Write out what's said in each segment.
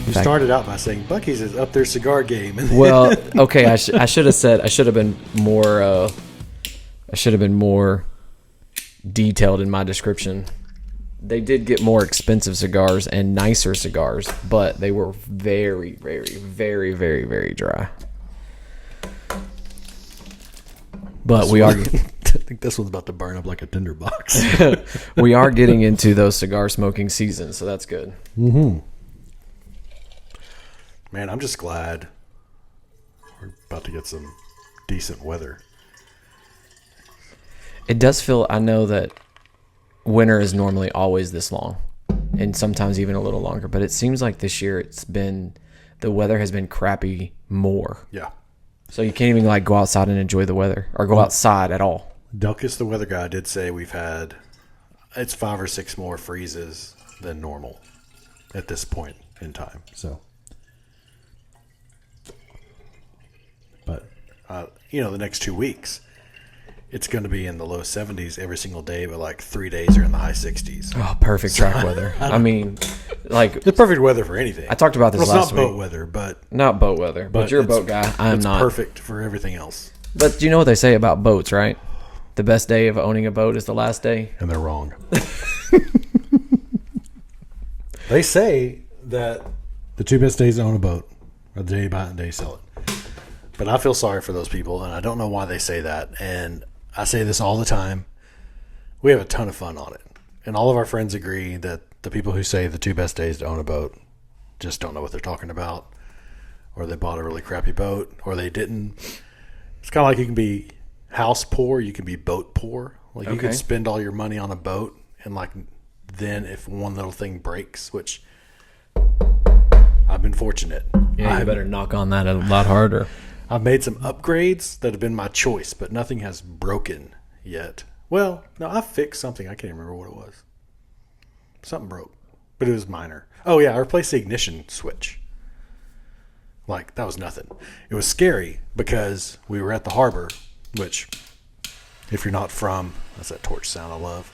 You started out by saying Buc-ee's is up their cigar game. Well, okay, I should have been more detailed in my description. They did get more expensive cigars and nicer cigars, but they were very, very, very, very, very dry. But we are. I think this one's about to burn up like a tinderbox. We are getting into those cigar smoking seasons, so that's good. Mm-hmm. Man, I'm just glad we're about to get some decent weather. It does feel. I know that winter is normally always this long, and sometimes even a little longer. But it seems like this year the weather has been crappy more. Yeah. So you can't even like go outside and enjoy the weather or go outside at all. Delkus, the weather guy, did say it's 5 or 6 more freezes than normal at this point in time. So, but the next 2 weeks, it's going to be in the low 70s every single day, but like 3 days are in the high 60s. Oh, perfect track weather. I mean, like the perfect weather for anything. I talked about this last week. It's not boat weather, but not boat weather. But you're a boat guy. I'm not. It's perfect for everything else. But do you know what they say about boats, right? The best day of owning a boat is the last day. And they're wrong. They say that the 2 best days to own a boat are the day you buy it and the day you sell it. But I feel sorry for those people, and I don't know why they say that. And I say this all the time. We have a ton of fun on it. And all of our friends agree that the people who say the 2 best days to own a boat just don't know what they're talking about, or they bought a really crappy boat, or they didn't. It's kind of like you can be house poor, you can be boat poor. Like you can spend all your money on a boat, and like then if one little thing breaks, which I've been fortunate. Yeah, you better knock on that a lot harder. I've made some upgrades that have been my choice, but nothing has broken yet. Well, no, I fixed something. I can't remember what it was. Something broke, but it was minor. Oh, yeah, I replaced the ignition switch. Like, that was nothing. It was scary because we were at the harbor, which, if you're not from, that's that torch sound I love.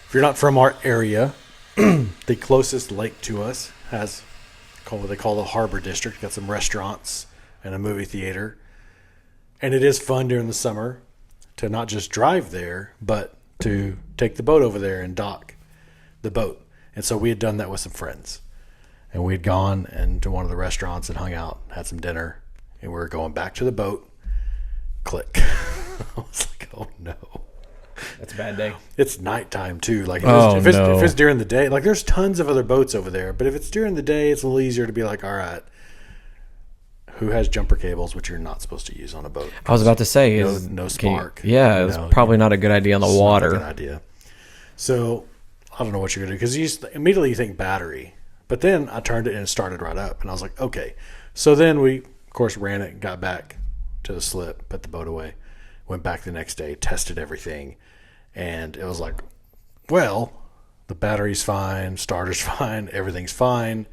If you're not from our area, the closest lake to us has what they call the Harbor District. Got some restaurants and a movie theater. And it is fun during the summer to not just drive there, but to take the boat over there and dock the boat. And so we had done that with some friends. And we had gone into one of the restaurants and hung out, had some dinner, and we were going back to the boat. Click. I was like, oh no. That's a bad day. It's nighttime too. Like if it's during the day, like there's tons of other boats over there, but if it's during the day, it's a little easier to be like, all right, who has jumper cables, which you're not supposed to use on a boat? I was about to say, no spark. It's probably not a good idea on the water. Not a good idea. So I don't know what you're gonna do because immediately you think battery, but then I turned it and it started right up, and I was like, okay. So then we, of course, ran it, got back to the slip, put the boat away, went back the next day, tested everything, and it was like, well, the battery's fine, starter's fine, everything's fine,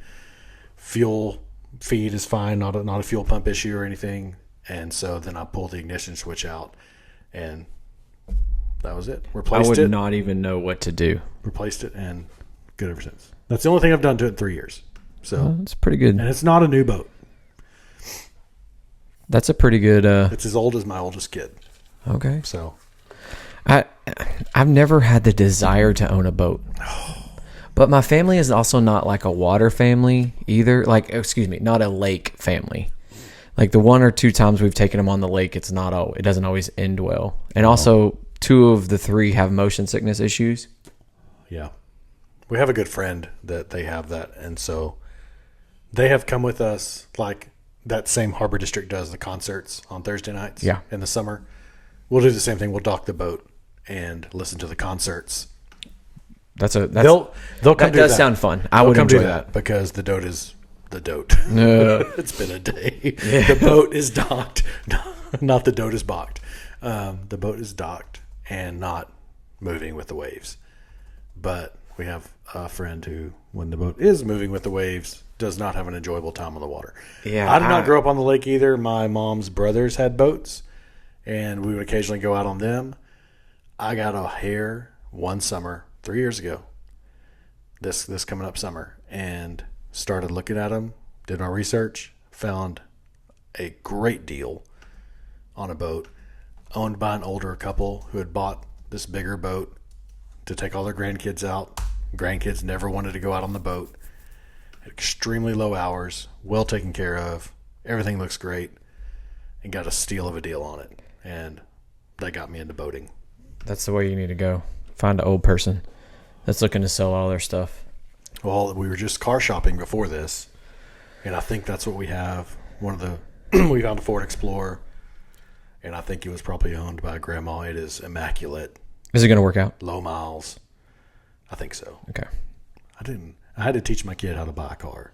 fuel feed is fine, not a fuel pump issue or anything. And so then I pulled the ignition switch out, and that was it. Replaced it. I would not even know what to do. Replaced it, and good ever since. That's the only thing I've done to it in 3 years. So it's pretty good. And it's not a new boat. That's a pretty good. It's as old as my oldest kid. Okay. So I've never had the desire to own a boat. But my family is also not like a water family either. Like, excuse me, not a lake family. Like the 1 or 2 times we've taken them on the lake, it doesn't always end well. And also 2 of the 3 have motion sickness issues. Yeah. We have a good friend that they have that. And so they have come with us, like that same Harbor District does the concerts on Thursday nights in the summer. We'll do the same thing. We'll dock the boat and listen to the concerts. They'll come do that. Sound fun. I would enjoy that because the dote is the dote. It's been a day. Yeah. The boat is docked, not the dote is balked. The boat is docked and not moving with the waves. But we have a friend who, when the boat is moving with the waves, does not have an enjoyable time on the water. Yeah, I did not grow up on the lake either. My mom's brothers had boats, and we would occasionally go out on them. I got a hair one summer 3 years ago, this coming up summer, and started looking at them, did my research, found a great deal on a boat owned by an older couple who had bought this bigger boat to take all their grandkids out. Grandkids never wanted to go out on the boat. Extremely low hours, well taken care of. Everything looks great, and got a steal of a deal on it. And that got me into boating. That's the way you need to go. Find an old person that's looking to sell all their stuff. Well, we were just car shopping before this, and I think that's what we have. We found a Ford Explorer, and I think it was probably owned by Grandma. It is immaculate. Is it going to work out? Low miles. I think so. Okay. I had to teach my kid how to buy a car,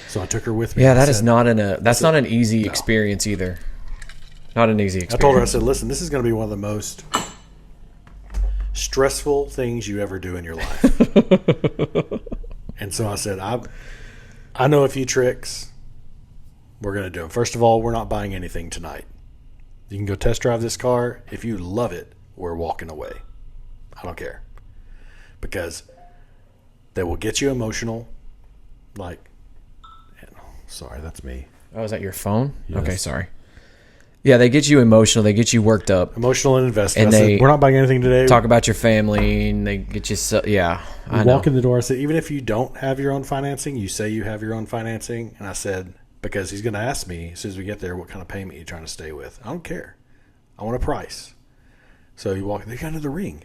so I took her with me. Yeah, that's not an easy experience either. Not an easy experience. I told her, I said, listen, this is going to be one of the most stressful things you ever do in your life. And so I said, I know a few tricks. We're going to do them. First of all, we're not buying anything tonight. You can go test drive this car. If you love it, we're walking away. I don't care. Because they will get you emotional. Like, sorry, that's me. Oh, is that your phone? Yes. Okay, sorry. Yeah, they get you emotional. They get you worked up. Emotional and invested. And I said, we're not buying anything today. Talk about your family, and they get you. I know. Walk in the door. I said, even if you don't have your own financing, you say you have your own financing. And I said, because he's going to ask me as soon as we get there, what kind of payment you're trying to stay with. I don't care. I want a price. So you walk. They got into the ring.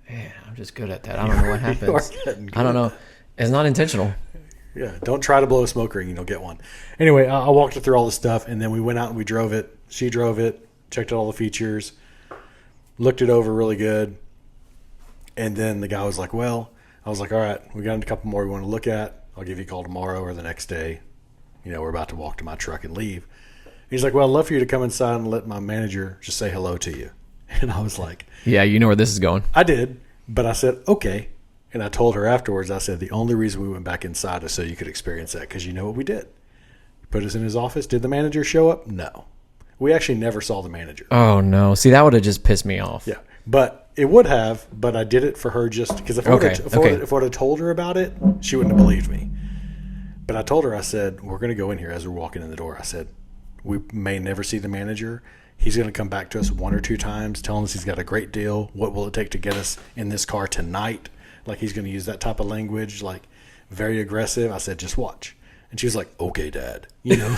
Man, I'm just good at that. I don't know what happens. I don't know. It's not intentional. Yeah, don't try to blow a smoke ring and you'll get one. Anyway, I walked her through all the stuff, and then we went out and we drove it. She drove it, checked out all the features, looked it over really good. And then the guy was like, well, I was like, all right, we got a couple more we want to look at. I'll give you a call tomorrow or the next day. You know, we're about to walk to my truck and leave. He's like, well, I'd love for you to come inside and let my manager just say hello to you. And I was like, yeah, you know where this is going. I did, but I said, okay. And I told her afterwards, I said, the only reason we went back inside is so you could experience that, because you know what we did. Put us in his office. Did the manager show up? No. We actually never saw the manager. Oh, no. See, that would have just pissed me off. Yeah. But it would have, but I did it for her just because if I would have told her about it, she wouldn't have believed me. But I told her, I said, we're going to go in here as we're walking in the door. I said, we may never see the manager. He's going to come back to us one or two times telling us he's got a great deal. What will it take to get us in this car tonight? Like, he's going to use that type of language, like very aggressive. I said, just watch. And she was like, okay, Dad. You know,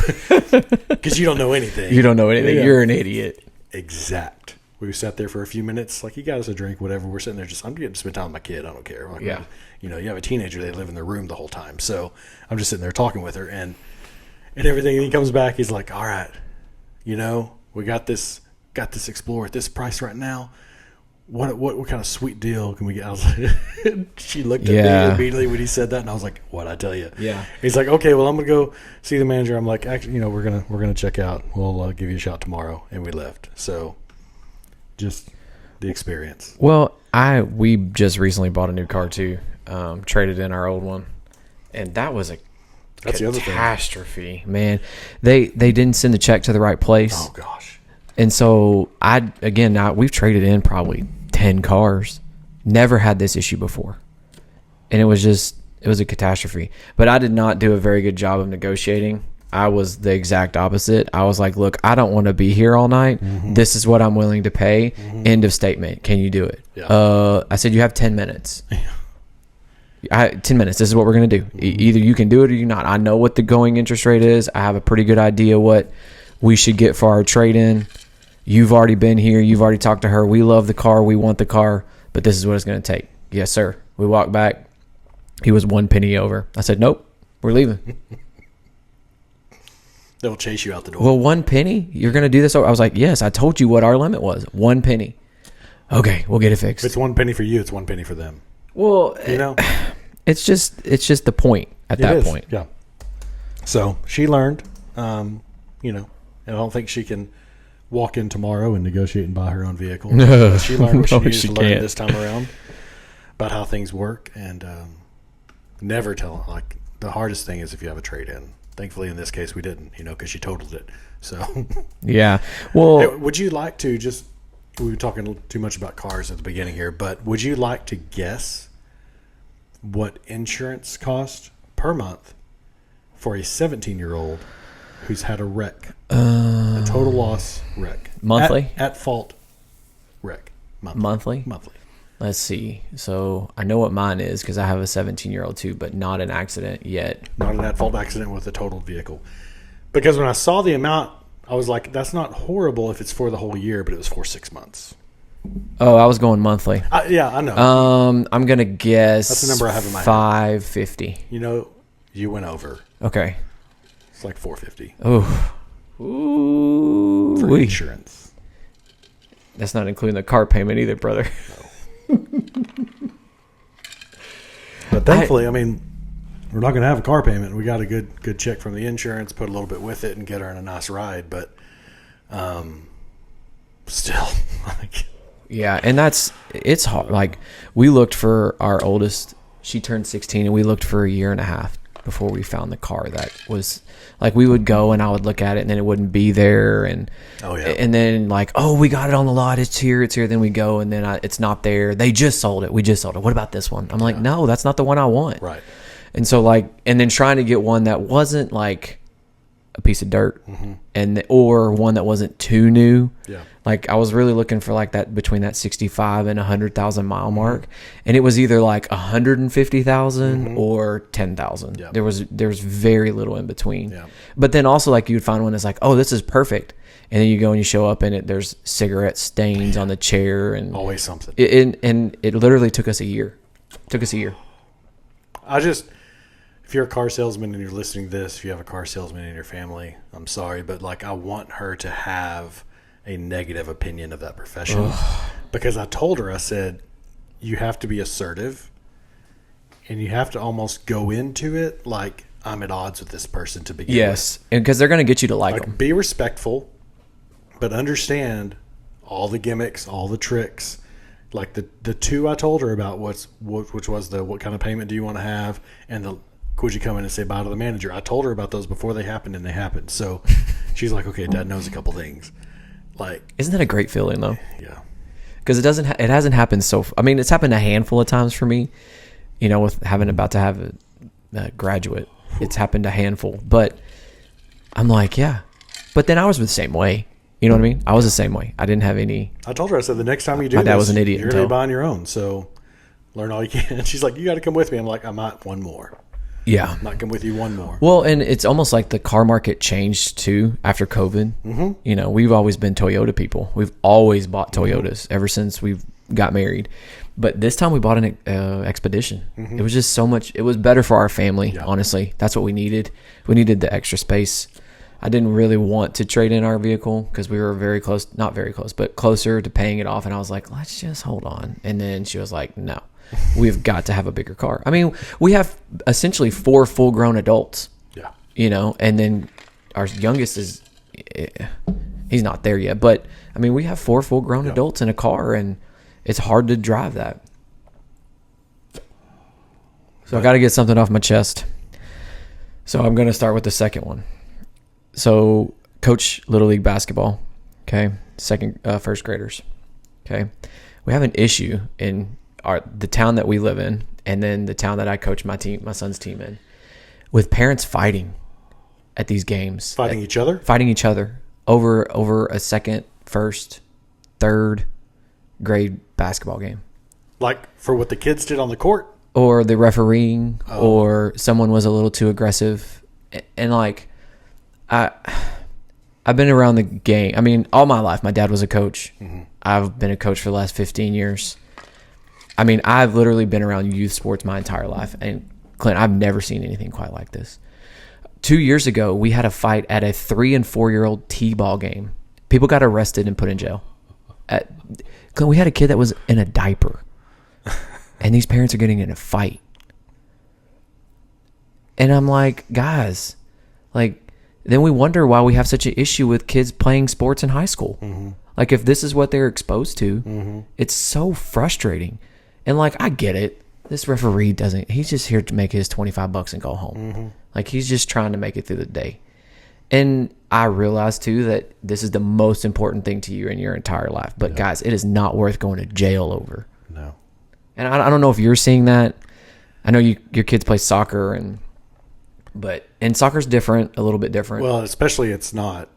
because you don't know anything. You don't know anything. Yeah. You're an idiot. Exact. We sat there for a few minutes. Like, he got us a drink, whatever. We're sitting there I'm getting to spend time with my kid. I don't care. Like, yeah. You know, you have a teenager. They live in their room the whole time. So I'm just sitting there talking with her and everything. And he comes back. He's like, all right, you know, we got this Explorer at this price right now. What kind of sweet deal can we get? I was like, she looked at me immediately when he said that, and I was like, "What I tell you?" Yeah. He's like, "Okay, well, I'm gonna go see the manager." I'm like, "Actually, you know, we're gonna check out. We'll give you a shot tomorrow," and we left. So, just the experience. Well, we just recently bought a new car too. Traded in our old one, and that was That's the other thing. Catastrophe, man. They didn't send the check to the right place. Oh gosh. And so we've traded in probably 10 cars. Never had this issue before. And it was a catastrophe. But I did not do a very good job of negotiating. I was the exact opposite. I was like, look, I don't want to be here all night. Mm-hmm. This is what I'm willing to pay. Mm-hmm. End of statement. Can you do it? Yeah. I said, you have 10 minutes. 10 minutes. This is what we're going to do. Mm-hmm. Either you can do it or you not. I know what the going interest rate is. I have a pretty good idea what we should get for our trade-in. You've already been here. You've already talked to her. We love the car. We want the car. But this is what it's going to take. Yes, sir. We walked back. He was 1 penny over. I said, nope. We're leaving. They'll chase you out the door. Well, 1 penny? You're going to do this? I was like, yes. I told you what our limit was. 1 penny. Okay, we'll get it fixed. If it's 1 penny for you, it's 1 penny for them. Well, you know, it's just the point at that point. Yeah. So she learned, you know, and I don't think she can walk in tomorrow and negotiate and buy her own vehicle. She learned what she needed to learn this time around about how things work, and never tell. Like, the hardest thing is if you have a trade-in. Thankfully, in this case, we didn't, you know, because she totaled it. So yeah. Well, hey, would you like to just? We were talking too much about cars at the beginning here, but would you like to guess what insurance costs per month for a 17-year-old who's had a wreck, a total loss wreck, monthly, at fault wreck, monthly. Let's see. So I know what mine is because I have a 17-year-old too, but not an accident yet. Not an at-fault accident with a totaled vehicle. Because when I saw the amount, I was like, that's not horrible if it's for the whole year, but it was for 6 months. Oh, I was going monthly. Yeah, I know. I'm gonna guess that's the number I have in my head. $550. You know, you went over. Okay. It's like $450. Oh, ooh, for insurance. That's not including the car payment either, brother. But thankfully, I mean, we're not going to have a car payment. We got a good check from the insurance, put a little bit with it, and get her in a nice ride. But still, like, yeah, and it's hard. Like, we looked for our oldest. She turned 16, and we looked for a year and a half before we found the car that was like, we would go and I would look at it and then it wouldn't be there, and and then like, oh, we got it on the lot, it's here, then we go and then it's not there, they just sold it, we just sold it, what about this one? I'm like, no, that's not the one I want. Right. And so like, and then trying to get one that wasn't like a piece of dirt, and or one that wasn't too new. Yeah. Like, I was really looking for like that between that 65 and 100,000 mile mark, and it was either like 150,000 or 10,000. Yeah. There's very little in between. Yeah. But then also like you'd find one that's like, oh, this is perfect, and then you go and you show up and there's cigarette stains on the chair and always something. And it literally took us a year. If you're a car salesman and you're listening to this, if you have a car salesman in your family, I'm sorry, but like, I want her to have a negative opinion of that profession. Because I told her, I said, you have to be assertive and you have to almost go into it like, I'm at odds with this person to begin with. Yes, and because they're going to get you to like them. Be respectful, but understand all the gimmicks, all the tricks. Like the two I told her about, which was the what kind of payment do you want to have, and the would you come in and say bye to the manager. I told her about those before they happened, and they happened. So she's like, okay, Dad knows a couple things. Like, isn't that a great feeling though? Yeah, because it hasn't happened I mean, it's happened a handful of times for me. You know, with having about to have a graduate, it's happened a handful. But I'm like, yeah. But then I was the same way. You know what I mean? I was the same way. I didn't have any. I told her, I said, the next time you do my dad was an idiot. You're going to be buying your own. So learn all you can. And she's like, you got to come with me. I'm like, I might one more. Yeah. I might come with you one more. Well, and it's almost like the car market changed too after COVID. Mm-hmm. You know, we've always been Toyota people. We've always bought Toyotas ever since we got married. But this time we bought an Expedition. Mm-hmm. It was just so much. It was better for our family, honestly. That's what we needed. We needed the extra space. I didn't really want to trade in our vehicle because we were very close, not very close, but closer to paying it off. And I was like, let's just hold on. And then she was like, no, we've got to have a bigger car. I mean, we have essentially 4 full-grown adults. Yeah. You know, and then our youngest is, he's not there yet. But, I mean, we have 4 full-grown adults in a car, and it's hard to drive that. So I got to get something off my chest. So I'm going to start with the second one. So coach Little League basketball, okay, first graders, okay. We have an issue in the town that we live in, and then the town that I coach my son's team in, with parents fighting at these games. Fighting each other? Fighting each other over a second, first, third grade basketball game. Like for what the kids did on the court? Or the refereeing, or someone was a little too aggressive, and like. I've been around the game. I mean, all my life, my dad was a coach. Mm-hmm. I've been a coach for the last 15 years. I mean, I've literally been around youth sports my entire life. And Clint, I've never seen anything quite like this. 2 years ago, we had a fight at a 3 and 4-year-old T-ball game. People got arrested and put in jail. Clint, we had a kid that was in a diaper. And these parents are getting in a fight. And I'm like, guys, like, then we wonder why we have such an issue with kids playing sports in high school. Mm-hmm. Like, if this is what they're exposed to, it's so frustrating. And, like, I get it. This referee he's just here to make his $25 and go home. Mm-hmm. Like, he's just trying to make it through the day. And I realize, too, that this is the most important thing to you in your entire life. But, guys, it is not worth going to jail over. No. And I don't know if you're seeing that. I know your kids play soccer, and soccer's different, a little bit different. Well, especially it's not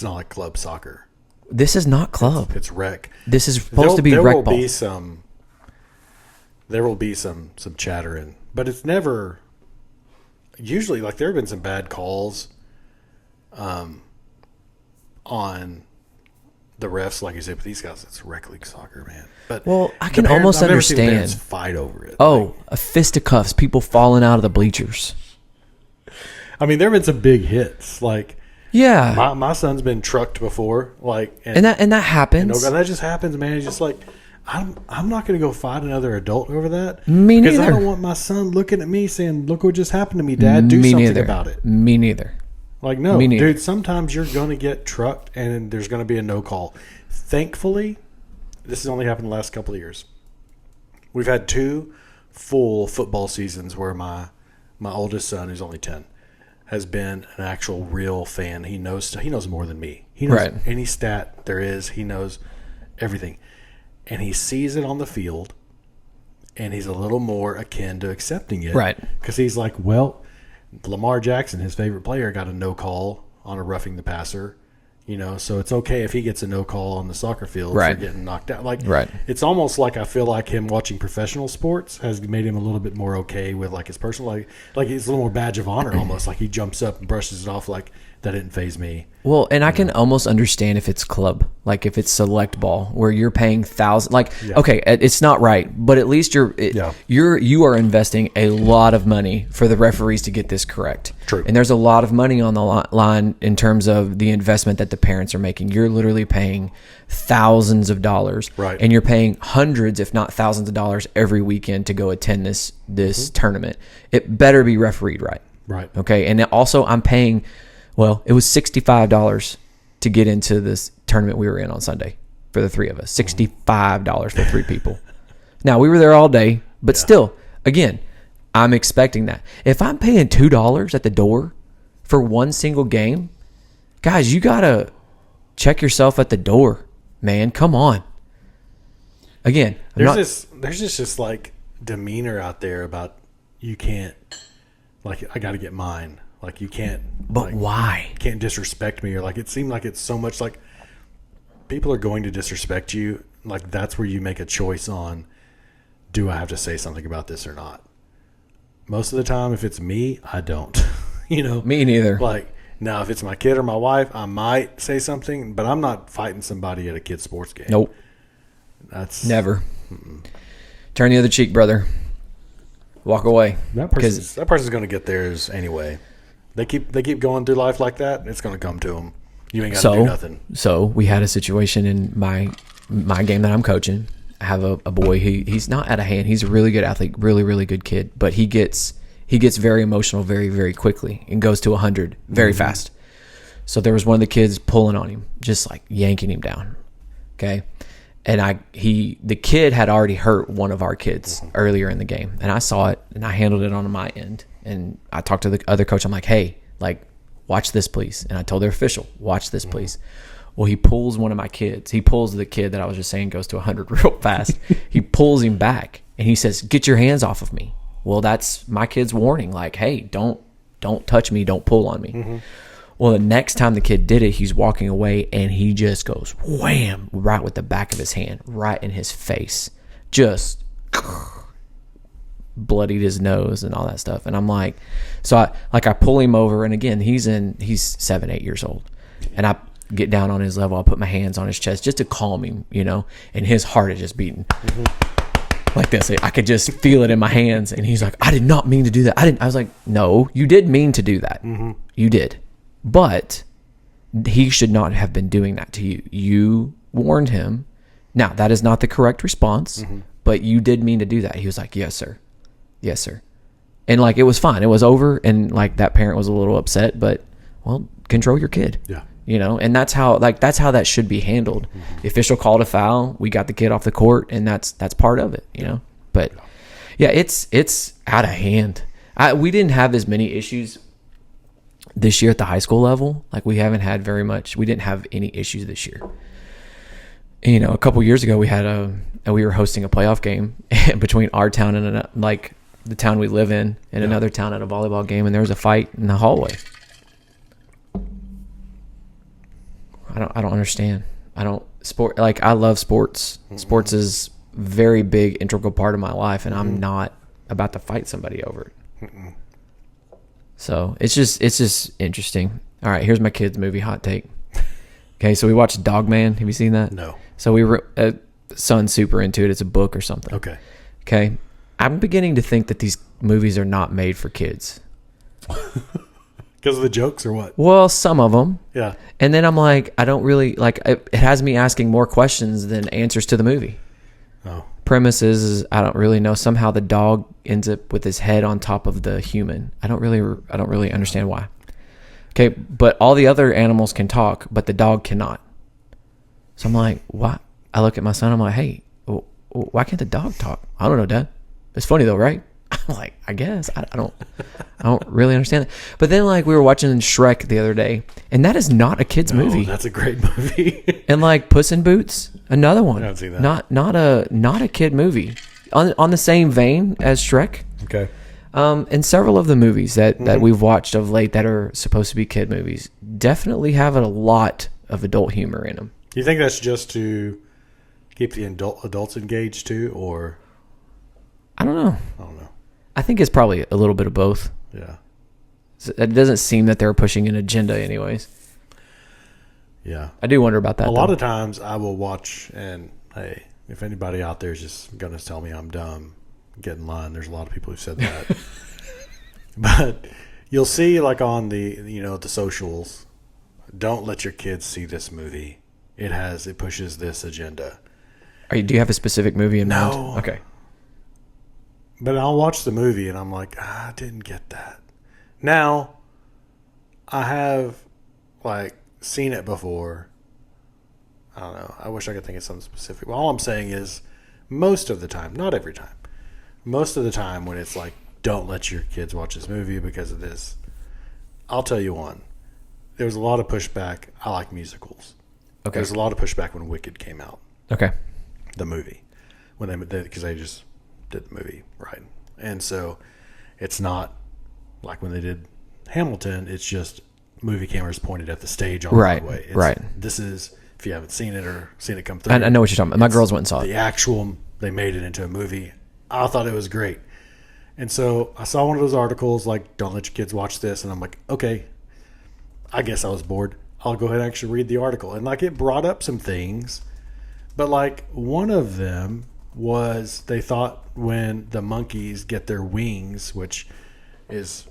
like club soccer. This is not club. It's rec. This is supposed to be rec ball. There will be some chattering, but it's never. Usually, like there have been some bad calls, on the refs, like you said, but these guys, it's rec league soccer, man. But well, I can almost understand. I've never seen the fight over it. Oh, a fisticuffs, people falling out of the bleachers. I mean, there have been some big hits. Like, yeah, my son's been trucked before. Like, and that happens. And that just happens, man. It's just like I'm not going to go fight another adult over that. Me neither. Because I don't want my son looking at me saying, "Look what just happened to me, Dad. Do something about it." Me neither. Like, no, dude, sometimes you're going to get trucked and there's going to be a no call. Thankfully, this has only happened the last couple of years. We've had 2 full football seasons where my oldest son, who's only 10, has been an actual real fan. He knows more than me. He knows any stat there is. He knows everything. And he sees it on the field, and he's a little more akin to accepting it. Right. Because he's like, well, Lamar Jackson, his favorite player, got a no call on a roughing the passer, so it's okay if he gets a no call on the soccer field for getting knocked out. Like, it's almost like I feel like him watching professional sports has made him a little bit more okay with like his personal, like it's a little more badge of honor almost. Like he jumps up and brushes it off like that didn't faze me. Well, and I can almost understand if it's club, like if it's select ball where you're paying thousands. Like, okay, it's not right, but at least you are investing a lot of money for the referees to get this correct. True. And there's a lot of money on the line in terms of the investment that the parents are making. You're literally paying thousands of dollars, right? And you're paying hundreds, if not thousands of dollars every weekend to go attend this tournament. It better be refereed right. Okay, and also I'm paying. Well, it was $65 to get into this tournament we were in on Sunday for the 3 of us. $65 for 3 people. Now, we were there all day, but still, again, I'm expecting that. If I'm paying $2 at the door for one single game, guys, you got to check yourself at the door, man. Come on. Again, there's this like demeanor out there about you can't, like, I got to get mine. Like, you can't. But why? You can't disrespect me. Or, like, it seemed like it's so much like people are going to disrespect you. Like, that's where you make a choice on, do I have to say something about this or not? Most of the time, if it's me, I don't. Me neither. Like, now, if it's my kid or my wife, I might say something, but I'm not fighting somebody at a kid's sports game. Nope. That's never. Turn the other cheek, brother. Walk away. That person's going to get theirs anyway. They keep going through life like that. It's going to come to them. You ain't got to do nothing. So we had a situation in my game that I'm coaching. I have a boy. He's not out of hand. He's a really good athlete, really, really good kid. But he gets very emotional very, very quickly and goes to 100 very fast. So there was one of the kids pulling on him, just like yanking him down. Okay. And the kid had already hurt one of our kids earlier in the game. And I saw it and I handled it on my end. And I talked to the other coach. I'm like, hey, like, watch this, please. And I told their official, watch this, please. Well, he pulls one of my kids. He pulls the kid that I was just saying goes to 100 real fast. He pulls him back and he says, get your hands off of me. Well, that's my kid's warning. Like, hey, don't touch me. Don't pull on me. Well, the next time the kid did it, he's walking away and he just goes wham right with the back of his hand, right in his face. Just bloodied his nose and all that stuff. And I'm like, so I pull him over, and again, he's 7, 8 years old. And I get down on his level. I put my hands on his chest just to calm him, and his heart is just beating like this. I could just feel it in my hands. And he's like, I did not mean to do that. I was like, no, you did mean to do that. You did. But he should not have been doing that to you. You warned him. Now, that is not the correct response, but you did mean to do that. He was like, yes, sir. Yes, sir. And like, it was fine. It was over. And like, that parent was a little upset, but well, control your kid. Yeah. And that's how that should be handled. The official called a foul. We got the kid off the court, and that's part of it, But yeah, it's out of hand. We didn't have as many issues this year at the high school level. Like, we haven't had very much. We didn't have any issues this year. A couple years ago, we were hosting a playoff game between our town and the town we live in another town at a volleyball game, and there was a fight in the hallway. I don't understand. I love sports. Mm-hmm. Sports is very big, integral part of my life, and I'm not about to fight somebody over it. Mm-mm. So it's just interesting. All right, here's my kids' movie hot take. Okay, so we watched Dog Man. Have you seen that? No. So we were son's super into it. It's a book or something. Okay. I'm beginning to think that these movies are not made for kids. Because of the jokes or what? Well, some of them. Yeah. And then I'm like, I don't really like. It has me asking more questions than answers to the movie. Oh. Premise is I don't really know. Somehow the dog ends up with his head on top of the human. I don't really understand why. Okay, but all the other animals can talk, but the dog cannot. So I'm like, why? I look at my son. I'm like, hey, why can't the dog talk? I don't know, Dad. It's funny though, right? I'm like, I guess I don't really understand it. But then like we were watching Shrek the other day, and that is not a kid's movie. That's a great movie. And like Puss in Boots, another one. I haven't seen that. Not a kid movie. On the same vein as Shrek. Okay. And several of the movies that we've watched of late that are supposed to be kid movies definitely have a lot of adult humor in them. Do you think that's just to keep the adults engaged too, or? I don't know. I think it's probably a little bit of both. Yeah. It doesn't seem that they're pushing an agenda anyways. Yeah. I do wonder about that. A lot of times I will watch, and hey, if anybody out there is just going to tell me I'm dumb, get in line. There's a lot of people who've said that. But you'll see like on the socials, don't let your kids see this movie. It pushes this agenda. Do you have a specific movie in mind? No. Okay. But I'll watch the movie and I'm like, I didn't get that. Now, I have like seen it before. I don't know. I wish I could think of something specific. Well, all I'm saying is most of the time, not every time, most of the time when it's like, don't let your kids watch this movie because of this, I'll tell you one. There was a lot of pushback. I like musicals. Okay. There's a lot of pushback when Wicked came out. Okay. The movie. Because they just did the movie, right? And so it's not like when they did Hamilton, it's just movie cameras pointed at the stage on Broadway. Right. This is, if you haven't seen it or seen it come through. I know what you're talking about. My girls went and saw it. They made it into a movie. I thought it was great. And so I saw one of those articles like, don't let your kids watch this. And I'm like, okay, I guess I was bored. I'll go ahead and actually read the article. And like it brought up some things. But like one of them was they thought when the monkeys get their wings, which is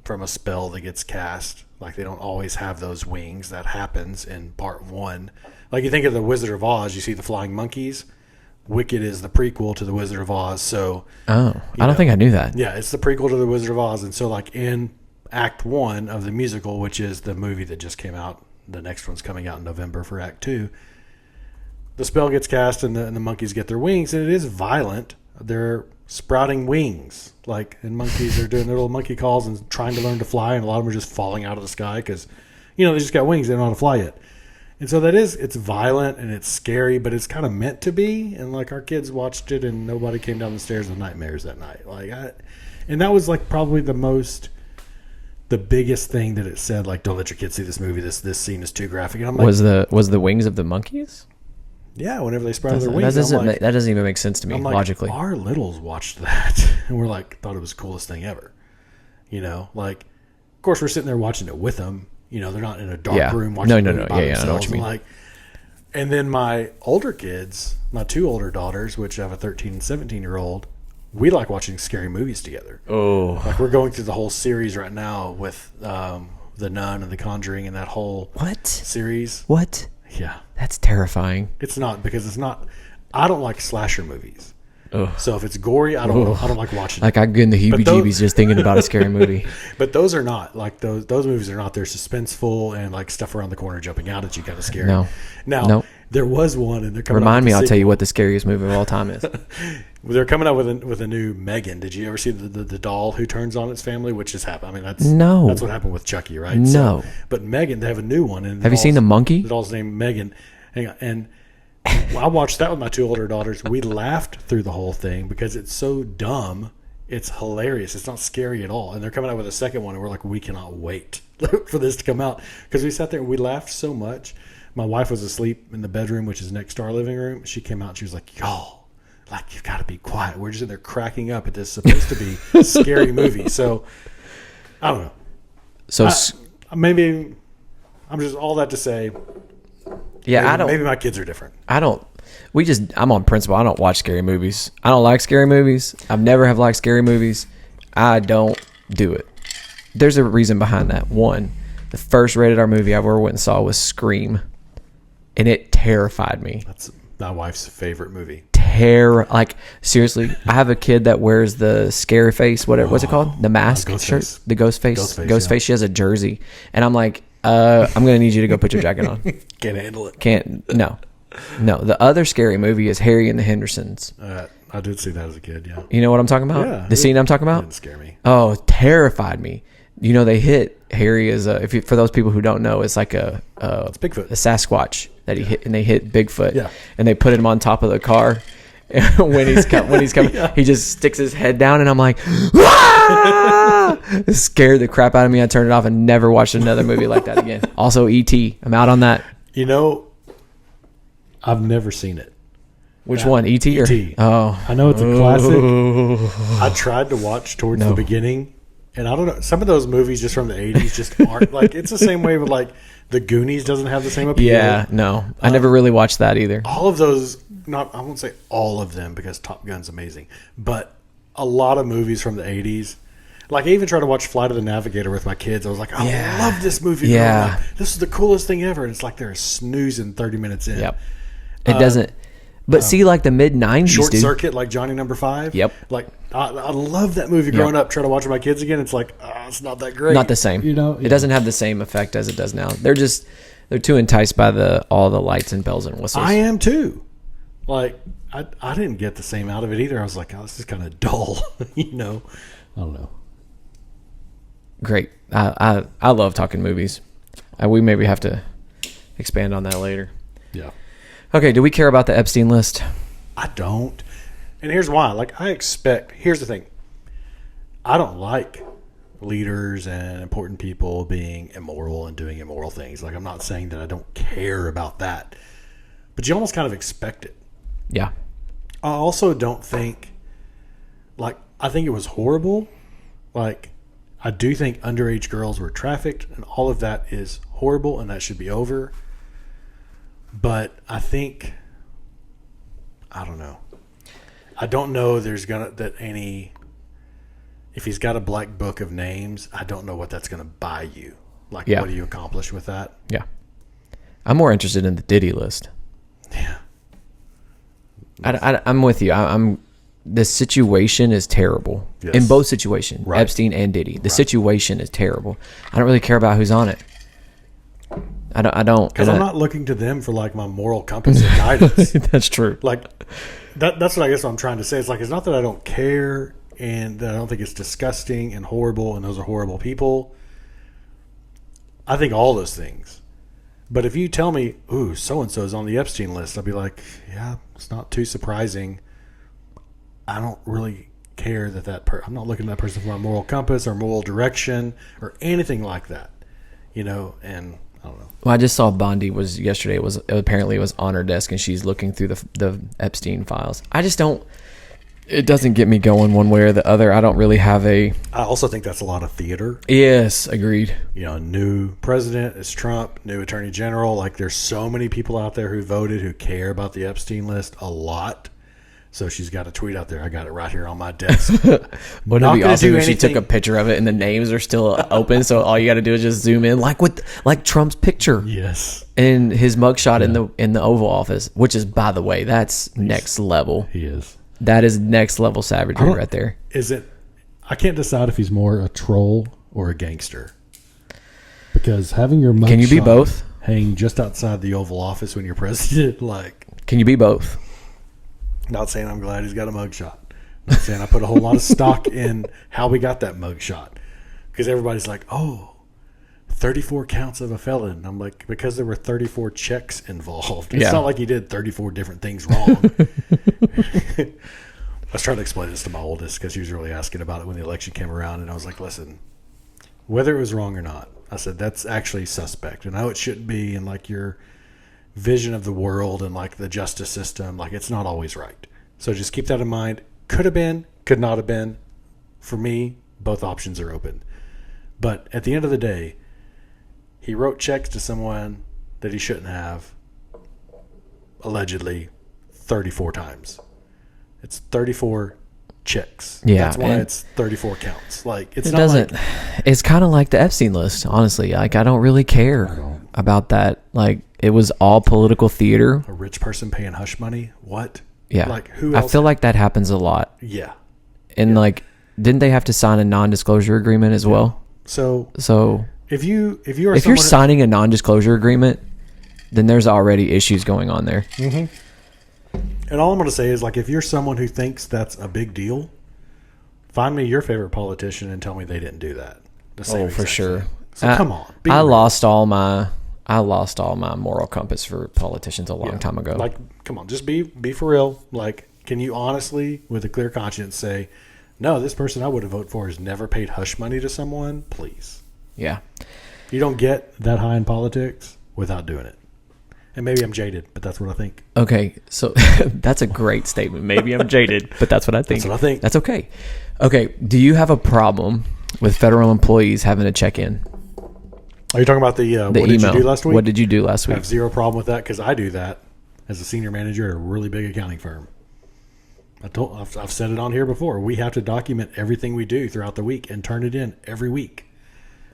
from a spell that gets cast, like they don't always have those wings. That happens in part 1. Like you think of the Wizard of Oz, you see the flying monkeys. Wicked is the prequel to the Wizard of Oz. So I don't think I knew that. Yeah, it's the prequel to the Wizard of Oz. And so like in Act 1 of the musical, which is the movie that just came out, the next one's coming out in November for Act 2. The spell gets cast and the monkeys get their wings, and it is violent. They're sprouting wings, and monkeys are doing their little monkey calls and trying to learn to fly, and a lot of them are just falling out of the sky because, they just got wings. They don't know how to fly yet. And so it's violent and it's scary, but it's kind of meant to be. And our kids watched it, and nobody came down the stairs with nightmares that night. And that was probably the biggest thing that it said, don't let your kids see this movie. This scene is too graphic. And I'm like, was the wings of the monkeys? Yeah, whenever they sprouted their wings. That doesn't even make sense to me logically. Our littles watched that, and we're thought it was the coolest thing ever. Of course, we're sitting there watching it with them. They're not in a dark room watching it by themselves. I know what you mean. And then my older kids, my 2 older daughters, which have a 13 and 17-year-old, we like watching scary movies together. Oh. We're going through the whole series right now with The Nun and The Conjuring and that whole series. What? Yeah. That's terrifying. It's not, because it's not. I don't like slasher movies. Ugh. So if it's gory, I don't like watching it. I get in the heebie-jeebies just thinking about a scary movie. But those are not. Those movies are not. They're suspenseful and stuff around the corner jumping out at you kind of scary. No. Now, there was one, and they're coming Remind me, I'll tell you what the scariest movie of all time is. They're coming out with a new Megan. Did you ever see the doll who turns on its family? Which has happened. I mean, that's what happened with Chucky, right? No. But Megan, they have a new one. And have you seen the monkey? The doll's named Megan. Hang on. And I watched that with my 2 older daughters. We laughed through the whole thing because it's so dumb It's hilarious. It's not scary at all. And they're coming out with a second one, and we're like, we cannot wait for this to come out. Because we sat there and we laughed so much. My wife was asleep in the bedroom, which is next to our living room. She came out and she was like, y'all, like, you've got to be quiet. We're just in there cracking up at this supposed to be scary movie. So, I don't know. So maybe I'm just all that to say. Yeah, maybe my kids are different. I'm on principle. I don't watch scary movies. I don't like scary movies. I've never have liked scary movies. I don't do it. There's a reason behind that. One, the first rated R movie I ever went and saw was Scream, and it terrified me. That's my wife's favorite movie. Like, seriously, I have a kid that wears the scary face. What's it called? The mask shirt, the ghost face. Ghost face. She has a jersey, and I'm like, I'm gonna need you to go put your jacket on. Can't handle it. No. The other scary movie is Harry and the Hendersons. I did see that as a kid. Yeah. You know what I'm talking about? Yeah. The scene I'm talking about? Didn't scare me. Oh, terrified me. You know, they hit Harry as for those people who don't know, it's like it's Bigfoot. a Sasquatch that he hit, and they hit Bigfoot. Yeah. And they put him on top of the car. when he's coming, yeah. He just sticks his head down, and I'm like, ah! It scared the crap out of me. I turned it off and never watched another movie like that again. Also, E.T. I'm out on that. You know, I've never seen it. Which one, E.T. E.T. Oh, I know it's a classic. I tried to watch towards the beginning, and I don't know. Some of those movies just from the 80s just aren't like. It's the same way with like the Goonies doesn't have the same appeal. Yeah, no, I never really watched that either. All of those, I won't say all of them because Top Gun's amazing, but a lot of movies from the 80s. Like, I even tried to watch Flight of the Navigator with my kids. I was like, I love this movie. Yeah. This is the coolest thing ever. And it's like they're snoozing 30 minutes in. Yep. It doesn't. But see, like the mid-90s, Short Circuit, like Johnny Number 5. Yep. Like, I love that movie growing up. Trying to watch with my kids again. It's like, it's not that great. Not the same. You know? It doesn't have the same effect as it does now. They're too enticed by all the lights and bells and whistles. I am too. Like, I didn't get the same out of it either. I was like, this is kind of dull. You know? I don't know. Great. I love talking movies. We maybe have to expand on that later. Yeah. Okay, do we care about the Epstein list? I don't. And here's why. Like, here's the thing. I don't like leaders and important people being immoral and doing immoral things. Like, I'm not saying that I don't care about that. But you almost kind of expect it. Yeah. I also don't think, like, I think it was horrible. Like, I do think underage girls were trafficked, and all of that is horrible, and that should be over. But I think, I don't know. I don't know if he's got a black book of names, I don't know what that's going to buy you. Like, what do you accomplish with that? Yeah. I'm more interested in the Diddy list. Yeah. I'm with you. The situation is terrible in both situations, right. Epstein and Diddy. The situation is terrible. I don't really care about who's on it. I don't because I'm not looking to them for like my moral compass or guidance. That's true. Like that's what I guess what I'm trying to say. It's like, it's not that I don't care and that I don't think it's disgusting and horrible and those are horrible people. I think all those things. But if you tell me, ooh, so and so is on the Epstein list, I'll be like, yeah, it's not too surprising. I don't really care I'm not looking at that person for my moral compass or moral direction or anything like that, you know. And I don't know. Well, I just saw Bondi yesterday. It was on her desk, and she's looking through the Epstein files. I just don't. It doesn't get me going one way or the other. I don't really have a. I also think that's a lot of theater. Yes, agreed. You know, new president is Trump, new attorney general. Like, there's so many people out there who voted who care about the Epstein list a lot. So she's got a tweet out there. I got it right here on my desk. Wouldn't it be awesome if she took a picture of it and the names are still open, so all you got to do is just zoom in, like Trump's picture. Yes. And his mugshot in the Oval Office, which is, by the way, that's next level. He is. That is next level savagery right there. Is it? I can't decide if he's more a troll or a gangster. Because having your mugshot can you be both? Hanging just outside the Oval Office when you're president, like, can you be both? Not saying I'm glad he's got a mugshot. Not saying I put a whole lot of stock in how we got that mugshot. Because everybody's like, 34 counts of a felon. I'm like, because there were 34 checks involved. It's not like he did 34 different things wrong. was trying to explain this to my oldest because she was really asking about it when the election came around, and I was like, listen, whether it was wrong or not, I said, that's actually suspect. And I know it shouldn't be, and like your vision of the world and like the justice system, like it's not always right. So just keep that in mind. Could have been, could not have been. For me, both options are open. But at the end of the day, he wrote checks to someone that he shouldn't have, allegedly, 34 times. It's 34 checks. Yeah, that's why it's 34 counts. Like it's it not doesn't. like, It's kind of like the Epstein List, honestly. Like I don't really care about that. Like it was all political theater. a rich person paying hush money. What? Yeah, Like who I else? feel like that happens a lot. Yeah. And like, didn't they have to sign a non-disclosure agreement as well? So So if you're if you're someone- signing a non-disclosure agreement, then there's already issues going on there. and all I'm going to say is like if you're someone who thinks that's a big deal, find me your favorite politician and tell me they didn't do that. The same Oh, for exact sure. thing. So come on. Be I real. lost all my moral compass for politicians a long time ago. Like, come on, just be for real. Like, can you honestly, with a clear conscience, say, no, this person I would have voted for has never paid hush money to someone? Please. Yeah. You don't get that high in politics without doing it. And maybe I'm jaded, but that's what I think. Okay, so that's a great statement. Maybe I'm jaded, but that's what I think. That's what I think. That's okay. Okay, do you have a problem with federal employees having to check in? Are you talking about the what did email. you do last week? What did you do last I week? have zero problem with that because I do that as a senior manager at a really big accounting firm. I've said it on here before. We have to document everything we do throughout the week and turn it in every week.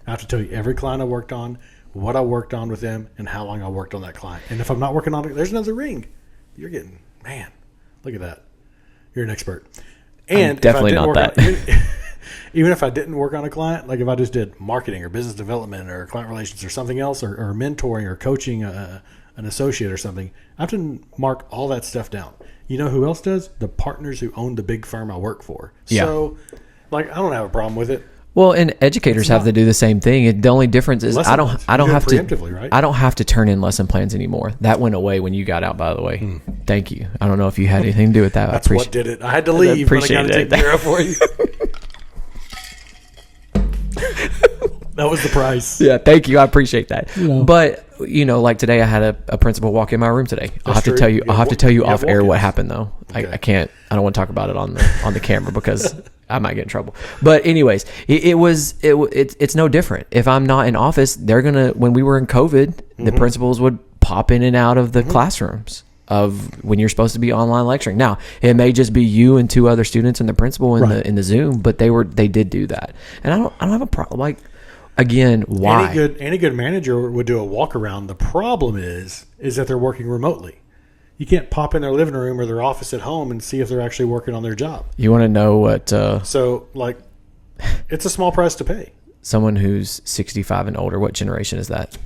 I have to tell you every client I worked on, what I worked on with them, and how long I worked on that client. And if I'm not working on it, there's another ring. You're getting, man, look at that. You're an expert. And definitely if I didn't not work on, even if I didn't work on a client, like if I just did marketing or business development or client relations or something else or mentoring or coaching an associate or something, I have to mark all that stuff down. You know who else does? The partners who own the big firm I work for. Yeah. So, like, I don't have a problem with it. Well, and educators have to do the same thing. The only difference is Lesson I don't plans. have You do it to preemptively, right? I don't have to turn in lesson plans anymore. That went away when you got out, by the way. Thank you. I don't know if you had anything to do with that. That's what did it. I had to leave, but I got to take care of for you. That was the price. Yeah, thank you. I appreciate that. But like today, I had a principal walk in my room today. I'll have to tell you. I'll have to tell you off air what happened though. Okay. I can't. I don't want to talk about it on the camera because I might get in trouble. But anyways, it's no different. If I'm not in office, they're gonna. When we were in COVID, the principals would pop in and out of the classrooms of when you're supposed to be online lecturing. Now it may just be you and two other students and the principal in the Zoom, but they did do that, and I don't have a problem. Like again, why? Any good manager would do a walk around. The problem is that they're working remotely. You can't pop in their living room or their office at home and see if they're actually working on their job. You want to know what? So, like, it's a small price to pay. Someone who's 65 and older, what generation is that?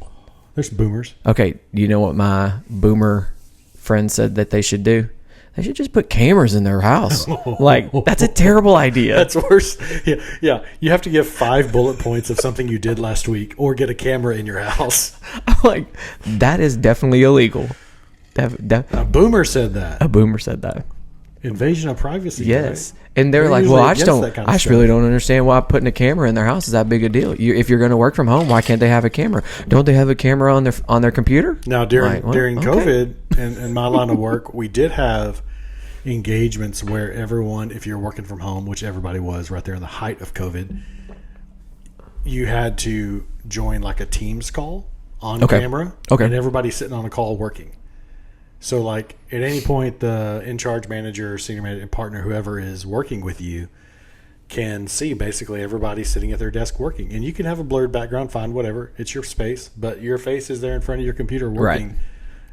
There's boomers. Okay, you know what my boomer friend said that they should do? They should just put cameras in their house. Like, that's a terrible idea. That's worse. Yeah. You have to give 5 bullet points of something you did last week or get a camera in your house. I'm like, that is definitely illegal. A boomer said that. A boomer said that. Invasion of privacy. Yes. Right? And they're like, usually well, against that kind of I just stuff. really don't understand why putting a camera in their house is that big a deal. If you're going to work from home, why can't they have a camera? Don't they have a camera on their computer? Now, during Like, well, COVID and my line of work, we did have engagements where everyone, if you're working from home, which everybody was right there in the height of COVID, you had to join like a Teams call on camera. Okay. And everybody's sitting on a call working. So, like, at any point, the in-charge manager, senior manager, partner, whoever is working with you can see basically everybody sitting at their desk working. And you can have a blurred background, fine, whatever. It's your space. But your face is there in front of your computer working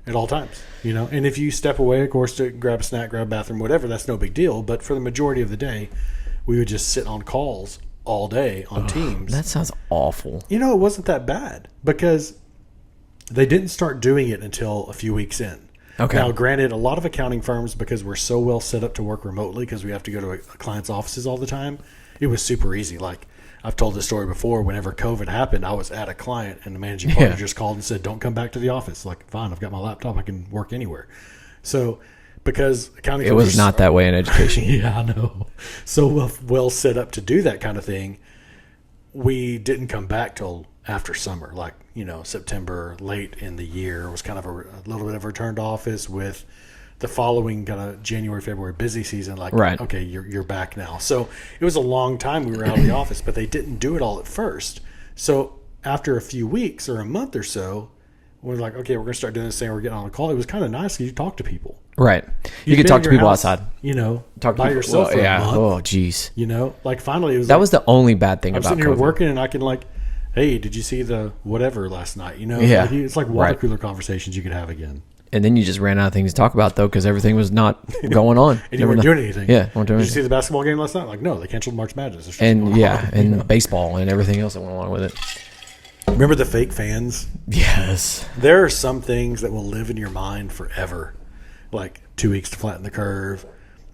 at all times, And if you step away, of course, to grab a snack, grab a bathroom, whatever, that's no big deal. But for the majority of the day, we would just sit on calls all day on Teams. That sounds awful. It wasn't that bad because they didn't start doing it until a few weeks in. Okay. Now, granted, a lot of accounting firms, because we're so well set up to work remotely because we have to go to a client's offices all the time, it was super easy. Like, I've told this story before. Whenever COVID happened, I was at a client and the managing partner just called and said, don't come back to the office. Like, fine, I've got my laptop. I can work anywhere. So because accounting It was not that way in education. Yeah, I know. So well set up to do that kind of thing. We didn't come back till after summer, like, September, late in the year. It was kind of a little bit of a return to office with the following kind of January, February busy season. Like, right. Okay, you're back now. So it was a long time we were out of the office, but they didn't do it all at first. So after a few weeks or a month or so, we're like, okay, we're going to start doing this thing. We're getting on a call. It was kind of nice because you talk to people. Right. You could talk to people outside. Talk by yourself for a month. Oh, geez. Like finally it was. That was the only bad thing about I'm sitting here COVID. working and I can like, hey, did you see the whatever last night? Yeah. Like, it's like water cooler conversations you could have again. And then you just ran out of things to talk about, though, because everything was not going on. And you weren't doing anything. Yeah, weren't doing Did you anything. see the basketball game last night? Like, no, they canceled March Madness. And baseball and everything else that went along with it. Remember the fake fans? Yes. There are some things that will live in your mind forever, like 2 weeks to flatten the curve.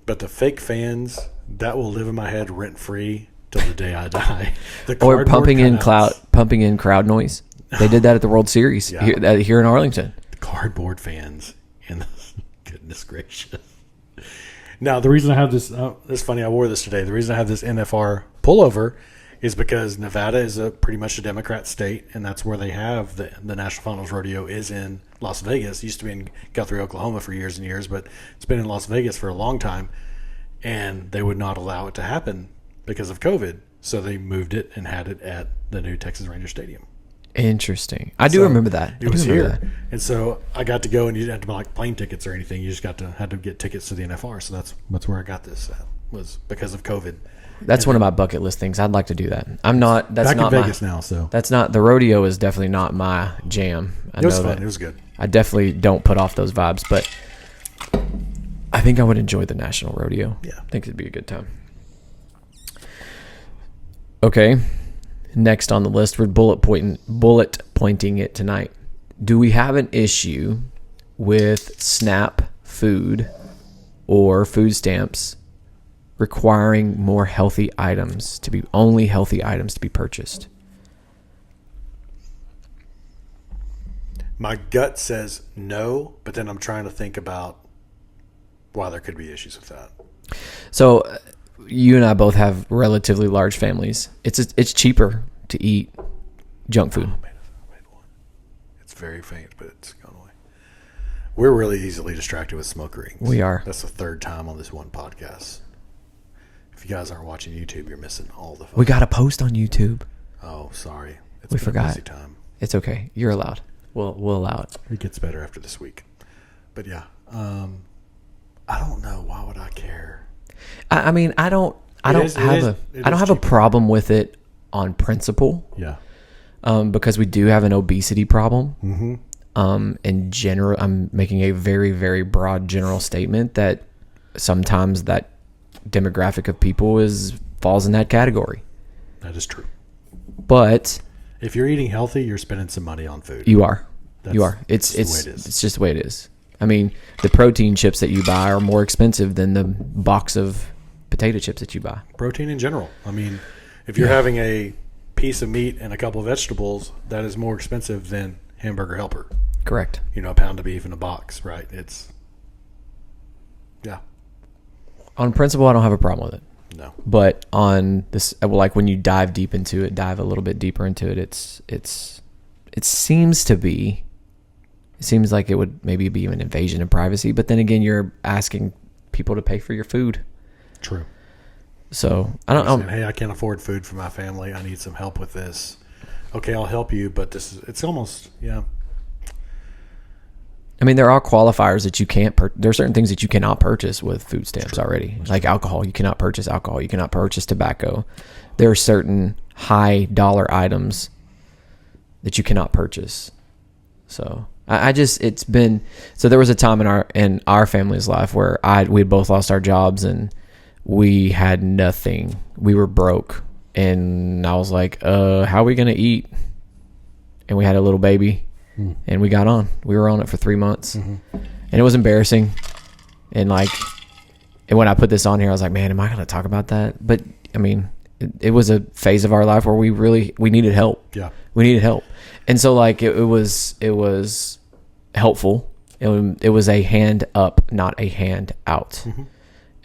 But the fake fans, that will live in my head rent free till the day I die. Or pumping in crowd noise. They did that at the World Series here in Arlington. The cardboard fans, and goodness gracious. Now the reason I have this, it's funny. I wore this today. The reason I have this NFR pullover is because Nevada is pretty much a Democrat state, and that's where they have the National Finals Rodeo is in Las Vegas. It used to be in Guthrie, Oklahoma for years and years, but it's been in Las Vegas for a long time, and they would not allow it to happen because of COVID. So they moved it and had it at the new Texas Ranger Stadium. Interesting. I do remember that. It was here. And so I got to go, and you didn't have to buy like plane tickets or anything. You just had to get tickets to the NFR. So that's where I got this at, was because of COVID. That's one of my bucket list things. I'd like to do that. I'm not. That's back not in Vegas now. So that's not the rodeo. Is definitely not my jam. It was fun. It was good. I definitely don't put off those vibes, but I think I would enjoy the national rodeo. Yeah, I think it'd be a good time. Okay, next on the list, we're bullet pointing it tonight. Do we have an issue with SNAP food or food stamps requiring more healthy items to be purchased? My gut says no, but then I'm trying to think about why there could be issues with that. So you and I both have relatively large families. It's cheaper to eat junk food. Oh, man, I made one. It's very faint, but it's gone away. We're really easily distracted with smoke rings. We are. That's the third time on this one podcast. If you guys aren't watching YouTube, you're missing all the fun. We got to post on YouTube. Oh, sorry. We forgot. A busy time. It's okay. You're allowed. We'll allow it. It gets better after this week. But yeah, I don't know. Why would I care? I mean, I don't have a problem with it on principle. Yeah. Because we do have an obesity problem. Mm-hmm. In general, I'm making a very, very broad general statement that sometimes that demographic of people falls in that category. That is true. But if you're eating healthy, you're spending some money on food. You are. It's the way it is. It's just the way it is. I mean, the protein chips that you buy are more expensive than the box of potato chips that you buy. Protein in general. I mean, if you're having a piece of meat and a couple of vegetables, that is more expensive than Hamburger Helper. Correct. A pound of beef in a box, right? Yeah. On principle, I don't have a problem with it. No. But on this, like when you dive a little bit deeper into it, it seems like it would maybe be an invasion of privacy. But then again, you're asking people to pay for your food. True. So I don't. Hey, I can't afford food for my family. I need some help with this. Okay, I'll help you, but it's almost, yeah. I mean, there are qualifiers that you can't. There are certain things that you cannot purchase with food stamps already, like alcohol. You cannot purchase alcohol. You cannot purchase tobacco. There are certain high dollar items that you cannot purchase. So there was a time in our family's life where we both lost our jobs and we had nothing. We were broke, and I was like, how are we gonna eat? And we had a little baby. And we got on. We were on it for 3 months, and it was embarrassing. And when I put this on here, I was like, "Man, am I going to talk about that?" But I mean, it was a phase of our life where we needed help. Yeah, we needed help, and so it was helpful It was a hand up, not a hand out.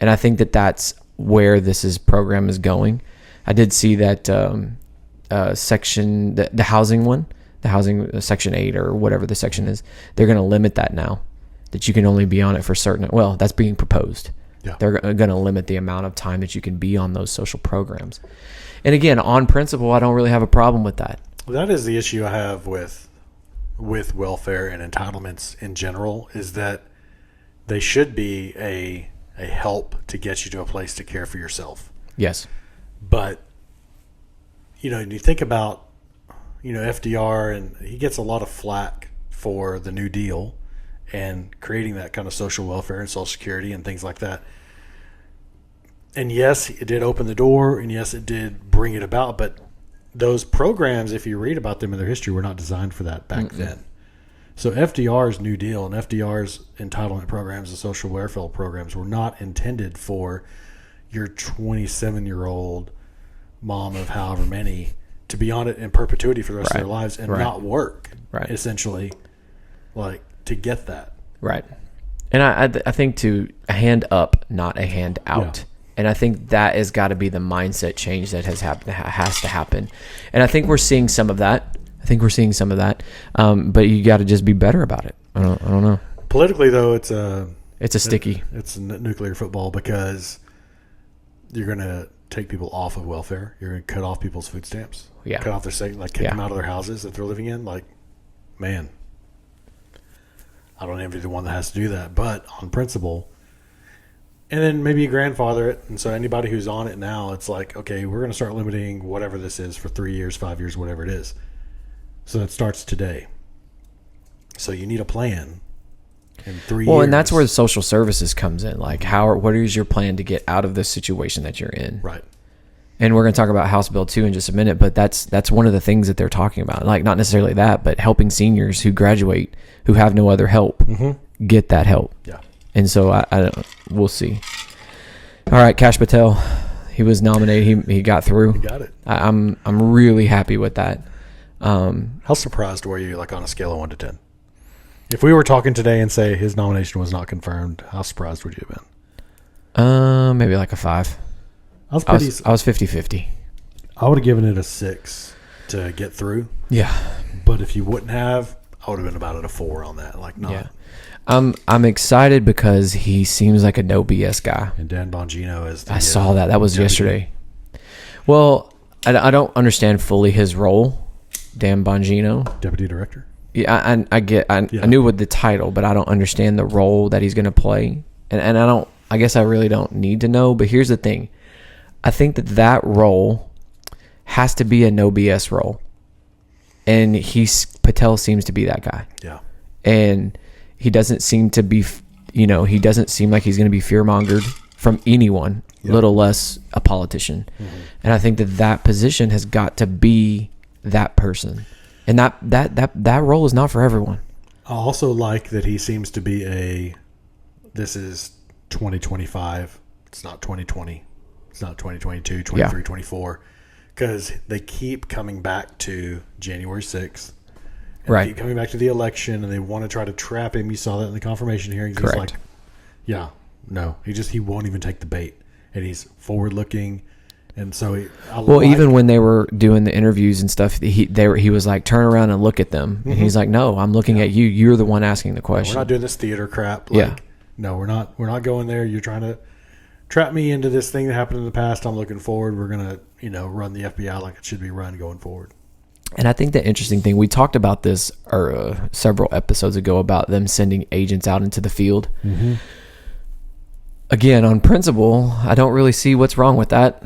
And I think that that's where program is going. I did see that section, the housing one, the housing section 8 or whatever the section is, they're going to limit that now, that you can only be on it for that's being proposed. Yeah. They're going to limit the amount of time that you can be on those social programs. And again, on principle, I don't really have a problem with that. That is the issue I have with welfare and entitlements in general, is that they should be a help to get you to a place to care for yourself. Yes. But, you think about, FDR, and he gets a lot of flack for the New Deal and creating that kind of social welfare and Social Security and things like that. And yes, it did open the door, and yes, it did bring it about, but those programs, if you read about them in their history, were not designed for that back then. So FDR's New Deal and FDR's entitlement programs and social welfare programs were not intended for your 27-year-old mom of however many to be on it in perpetuity for the rest of their lives and not work, essentially, like, to get that. Right. And I think to a hand up, not a hand out. Yeah. And I think that has got to be the mindset change that has to happen. And I think we're seeing some of that. But you got to just be better about it. I don't know. Politically, though, it's sticky. It's nuclear football, because you're going to take people off of welfare. You're going to cut off people's food stamps. Yeah. Cut off their kick them out of their houses that they're living in. Like, man, I don't envy the one that has to do that. But on principle. And then maybe you grandfather it. And so anybody who's on it now, it's like, okay, we're going to start limiting whatever this is for 3 years, 5 years, whatever it is. So it starts today. So you need a plan in 3 years. Well, and that's where the social services comes in. Like, what is your plan to get out of this situation that you're in? Right. And we're going to talk about House Bill 2 in just a minute, but that's one of the things that they're talking about. Like, not necessarily that, but helping seniors who graduate, who have no other help, get that help. Yeah. And so we'll see. All right, Kash Patel, he was nominated. He got through. He got it. I'm really happy with that. How surprised were you, like, on a scale of 1 to 10? If we were talking today and say his nomination was not confirmed, how surprised would you have been? Maybe like a 5. I was 50-50. I would have given it a 6 to get through. Yeah. But if you wouldn't have, I would have been about at a 4 on that. Like, not. Yeah. I'm excited because he seems like a no BS guy. And Dan Bongino is. I saw that. That was deputy. Yesterday. Well, I don't understand fully his role, Dan Bongino, deputy director. Yeah, I knew with the title, but I don't understand the role that he's going to play, and I guess I really don't need to know. But here's the thing, I think that role has to be a no BS role, and Patel seems to be that guy. Yeah, and he doesn't seem to be, he doesn't seem like he's going to be fear-mongered from anyone, little less a politician. And I think that position has got to be that person. And that role is not for everyone. I also like that he seems to be this is 2025. It's not 2020. It's not 2022, 23, 24. Because they keep coming back to January 6th. Right. Keep coming back to the election, and they want to try to trap him. You saw that in the confirmation hearings. Correct. He's like, yeah, no. He won't even take the bait. And he's forward-looking. And so even when they were doing the interviews and stuff, he was like, turn around and look at them. And he's like, no, I'm looking at you. You're the one asking the question. We're not doing this theater crap. No, we're not going there. You're trying to trap me into this thing that happened in the past. I'm looking forward. We're going to, run the FBI like it should be run going forward. And I think the interesting thing, we talked about this several episodes ago about them sending agents out into the field. Again, on principle, I don't really see what's wrong with that.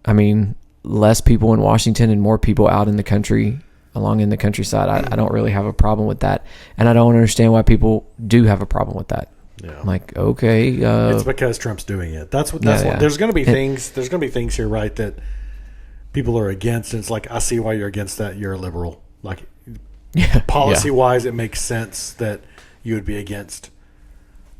I mean, less people in Washington and more people out in the country, along in the countryside. I don't really have a problem with that. And I don't understand why people do have a problem with that. Yeah. I'm like, okay. It's because Trump's doing it. That's what. There's going to be things. There's going to be things here, right, that people are against. And it's like, I see why you're against that. You're a liberal. Like, policy-wise, it makes sense that you would be against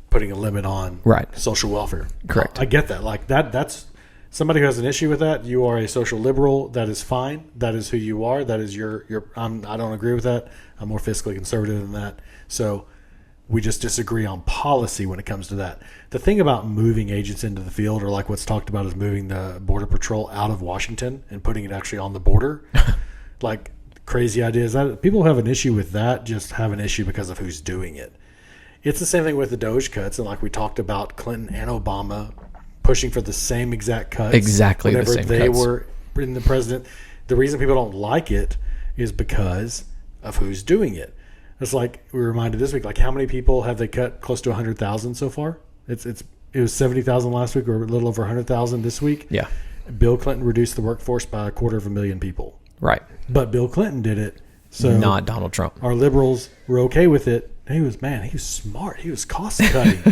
putting a limit on social welfare. Correct. I get that. Like, that's somebody who has an issue with that. You are a social liberal. That is fine. That is who you are. That is your I don't agree with that. I'm more fiscally conservative than that. So We just disagree on policy when it comes to that. The thing about moving agents into the field, or like what's talked about, is moving the Border Patrol out of Washington and putting it actually on the border. Like crazy ideas. People who have an issue with that just have an issue because of who's doing it. It's the same thing with the Doge cuts, and like we talked about Clinton and Obama pushing for the same exact cuts. Exactly the same they cuts. were in the president. The reason people don't like it is because of who's doing it. It's like we were reminded this week, like how many people have they cut? Close to 100,000 so far. It was 70,000 last week, or a little over 100,000 this week. Yeah. Bill Clinton reduced the workforce by 250,000 people. Right. But Bill Clinton did it. So not Donald Trump. Our liberals were okay with it. He was smart. He was cost cutting.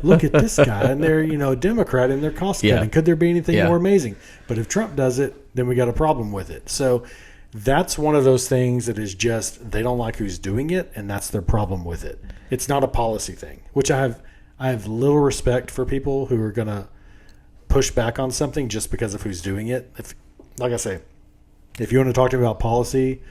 Look at this guy, and they're a Democrat, and they're cost cutting. Yeah. Could there be anything Yeah. more amazing? But if Trump does it, then we got a problem with it. So that's one of those things that is just they don't like who's doing it, and that's their problem with it. It's not a policy thing, which I have little respect for people who are going to push back on something just because of who's doing it. Like I say, if you want to talk to me about policy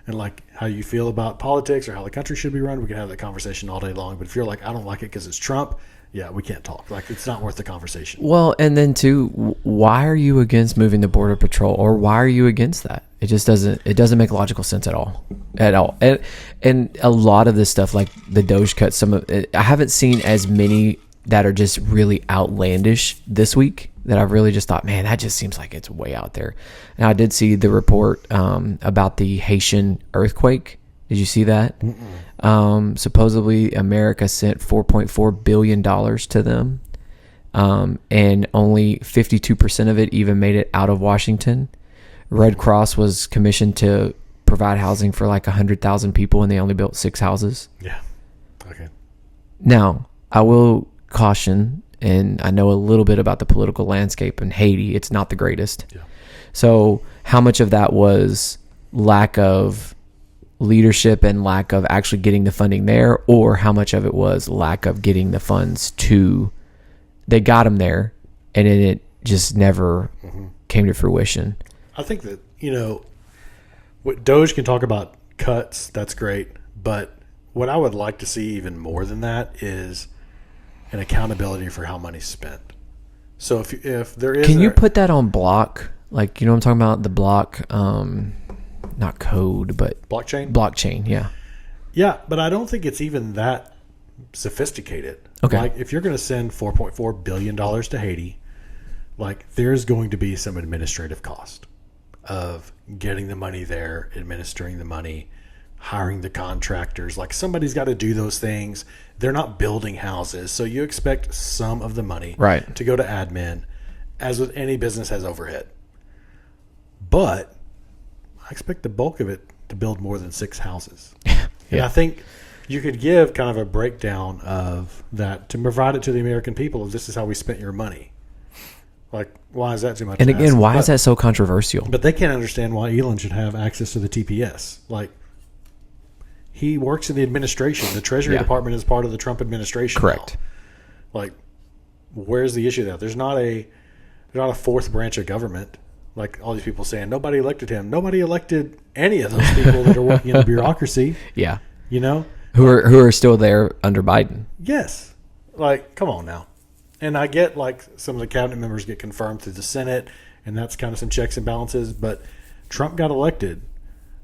and like how you feel about politics or how the country should be run, we can have that conversation all day long. But if you're like, I don't like it because it's Trump, yeah, we can't talk. Like, it's not worth the conversation. Well, and then too, why are you against moving the Border Patrol, or why are you against that? It just doesn't make logical sense at all. And a lot of this stuff, like the Doge cut, some of it, I haven't seen as many that are just really outlandish this week that I've really just thought, man, that just seems like it's way out there. And I did see the report about the Haitian earthquake. Did you see that? Supposedly America sent $4.4 billion to them. And only 52% of it even made it out of Washington. Red Cross was commissioned to provide housing for like 100,000 people, and they only built 6 houses. Yeah. Okay. Now, I will caution, and I know a little bit about the political landscape in Haiti. It's not the greatest. Yeah. So how much of that was lack of leadership and lack of actually getting the funding there, or how much of it was lack of getting the funds to, they got them there, and then it just never came to fruition. I think that, what Doge can talk about cuts, that's great. But what I would like to see even more than that is an accountability for how money's spent. So if there is... Can you put that on block? Like, you know what I'm talking about? The block, not code, but... Blockchain? Blockchain, yeah. Yeah, but I don't think it's even that sophisticated. Okay. Like, if you're going to send $4.4 billion to Haiti, like, there's going to be some administrative cost of getting the money there, administering the money, hiring the contractors. Like, somebody's got to do those things. They're not building houses, so you expect some of the money Right. to go to admin, as with any business has overhead. But I expect the bulk of it to build more than 6 houses. And I think you could give kind of a breakdown of that to provide it to the American people of this is how we spent your money. Like, why is that too much? And to again, ask? why is that so controversial? But they can't understand why Elon should have access to the TPS. Like, he works in the administration. The Treasury Department is part of the Trump administration. Correct. Now. Like, where's the issue there? There's not a fourth branch of government. Like all these people saying nobody elected him. Nobody elected any of those people that are working in the bureaucracy. Yeah. Who are still there under Biden. Yes. Like, come on now. And I get like some of the cabinet members get confirmed through the Senate, and that's kind of some checks and balances. But Trump got elected,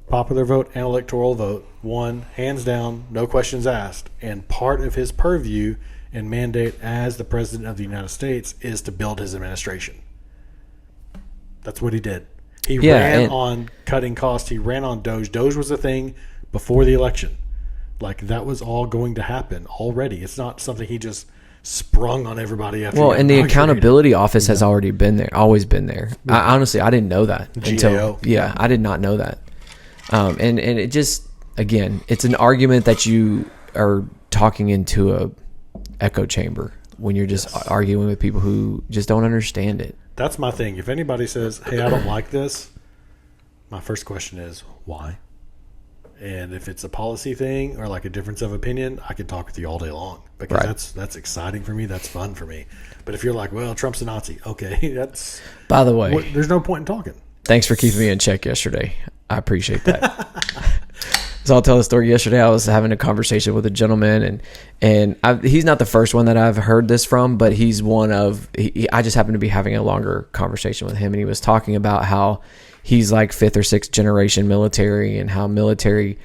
popular vote and electoral vote, won hands down, no questions asked. And part of his purview and mandate as the president of the United States is to build his administration. That's what he did. He ran on cutting costs. He ran on Doge. Doge was a thing before the election. Like, that was all going to happen already. It's not something he just sprung on everybody after. Well, and the accountability office has already been there, always been there. Honestly, I didn't know that until I did not know that. And it just, again, it's an argument that you are talking into a echo chamber when you're just arguing with people who just don't understand it. That's my thing. If anybody says, "Hey, I don't like this," my first question is why. And if it's a policy thing or like a difference of opinion, I can talk with you all day long because that's exciting for me. That's fun for me. But if you're like, well, Trump's a Nazi, okay, that's. By the way, there's no point in talking. Thanks for keeping me in check yesterday. I appreciate that. So I'll tell the story. Yesterday, I was having a conversation with a gentleman, and he's not the first one that I've heard this from, but he's one of. I just happened to be having a longer conversation with him, and he was talking about how he's like 5th or 6th generation military, and how military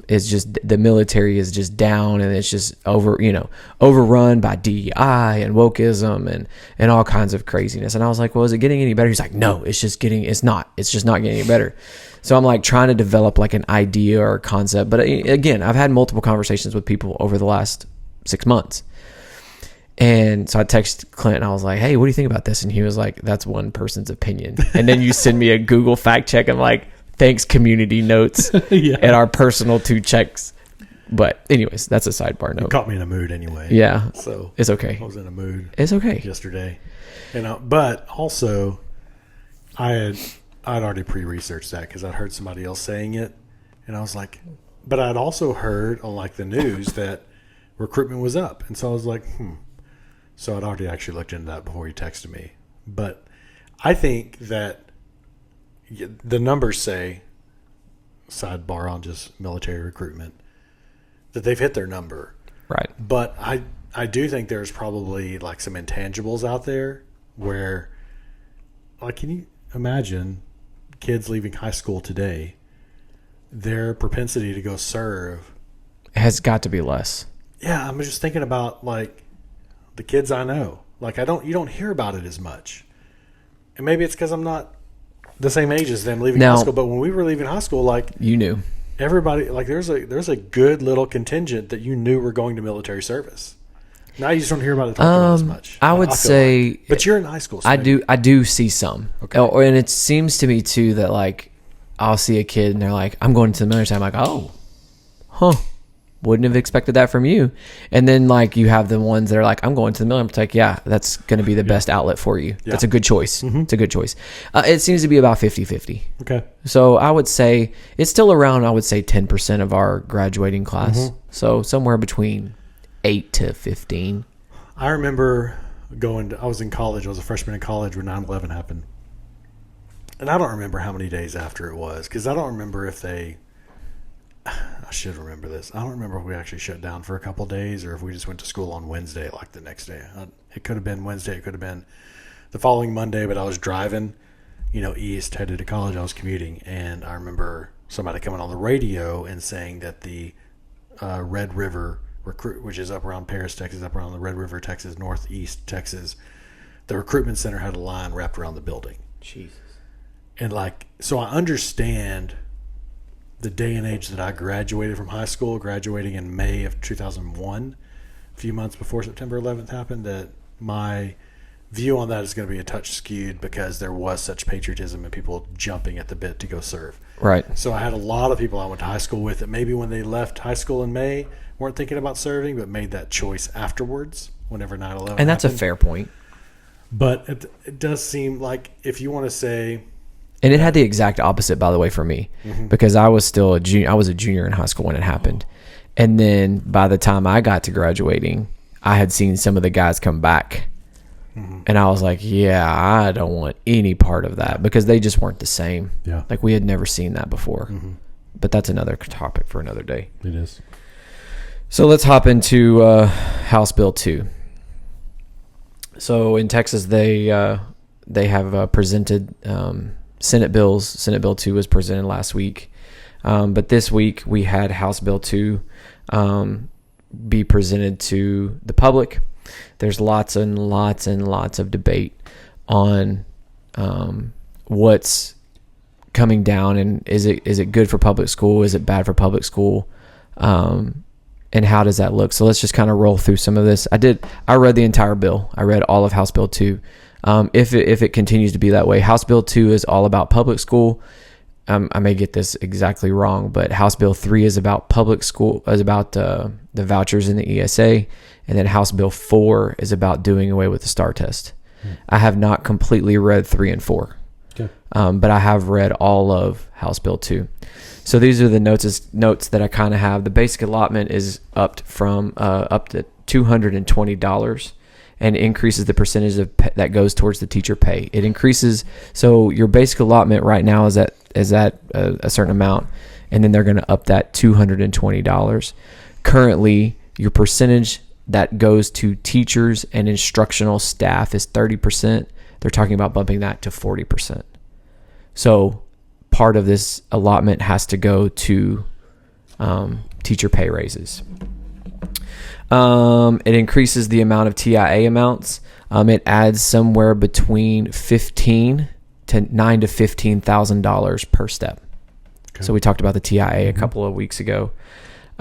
is just the military is just down, and it's just overrun by DEI and wokeism and all kinds of craziness. And I was like, well, is it getting any better? He's like, no, it's just not getting any better. So I'm like trying to develop like an idea or a concept. But again, I've had multiple conversations with people over the last 6 months. And so I texted Clint and I was like, hey, what do you think about this? And he was like, that's one person's opinion. And then you send me a Google fact check. I'm like, thanks, community notes and our personal 2 checks. But anyways, that's a sidebar note. It caught me in a mood anyway. Yeah. So it's okay. I was in a mood. It's okay. Yesterday. But also I'd already pre-researched that because I'd heard somebody else saying it. And I was like, but I'd also heard on like the news that recruitment was up. And so I was like, So I'd already actually looked into that before you texted me. But I think that the numbers say, sidebar on just military recruitment, that they've hit their number. Right. But I do think there's probably like some intangibles out there where, like, can you imagine kids leaving high school today, their propensity to go serve has got to be less. Yeah, I'm just thinking about like the kids I know. Like you don't hear about it as much. And maybe it's because I'm not the same age as them leaving high school. But when we were leaving high school, like you knew everybody, like there's a good little contingent that you knew were going to military service. Now you just don't hear about it talked about as much. I would say, like. But you're in high school. So I do see some. Okay. And it seems to me too that like I'll see a kid and they're like, I'm going to the military. I'm like, oh, huh. Wouldn't have expected that from you. And then like you have the ones that are like, I'm going to the military. It's like, yeah, that's going to be the best outlet for you. Yeah. That's a good choice. Mm-hmm. It's a good choice. It seems to be about 50-50. Okay. So I would say it's still around, I would say 10% of our graduating class. Mm-hmm. So somewhere between 8 to 15. I remember I was in college. I was a freshman in college when 9/11 happened. And I don't remember how many days after it was, because I don't remember if I should remember this. I don't remember if we actually shut down for a couple of days or if we just went to school on Wednesday, like the next day. It could have been Wednesday. It could have been the following Monday, but I was driving, east, headed to college. I was commuting, and I remember somebody coming on the radio and saying that the Red River which is up around Paris, Texas, up around the Red River, Texas, northeast Texas, the recruitment center had a line wrapped around the building. Jesus. And so I understand the day and age that I graduated from high school, graduating in May of 2001, a few months before September 11th happened, that my view on that is going to be a touch skewed because there was such patriotism and people jumping at the bit to go serve. Right. So I had a lot of people I went to high school with that maybe when they left high school in May weren't thinking about serving, but made that choice afterwards whenever 9/11 happened. And that's a fair point. But it does seem like if you want to say... And it had the exact opposite, by the way, for me, because I was still a junior. I was a junior in high school when it happened. And then by the time I got to graduating, I had seen some of the guys come back. And I was like, yeah, I don't want any part of that because they just weren't the same. Yeah. Like we had never seen that before. But that's another topic for another day. It is. So let's hop into House Bill 2. So in Texas, they have presented Senate bills. Senate Bill 2 was presented last week. But this week we had House Bill 2 be presented to the public. There's lots and lots and lots of debate on what's coming down and is it good for public school? Is it bad for public school? And how does that look? So let's just kind of roll through some of this. I read the entire bill. I read all of House Bill 2. If it continues to be that way, House Bill 2 is all about public school. I may get this exactly wrong, but House Bill 3 is about public school, is about the vouchers in the ESA, and then House Bill 4 is about doing away with the STAR test. I have not completely read 3 and 4, okay. But I have read all of House Bill 2. So these are the notes that I kind of have. The basic allotment is up to $220, and increases the percentage that goes towards the teacher pay. It increases, so your basic allotment right now is at a certain amount, and then they're going to up that $220. Currently, your percentage that goes to teachers and instructional staff is 30%. They're talking about bumping that to 40%. So part of this allotment has to go to teacher pay raises. It increases the amount of TIA amounts. It adds somewhere between $9,000 to $15,000 per step. Okay. So we talked about the TIA a couple of weeks ago.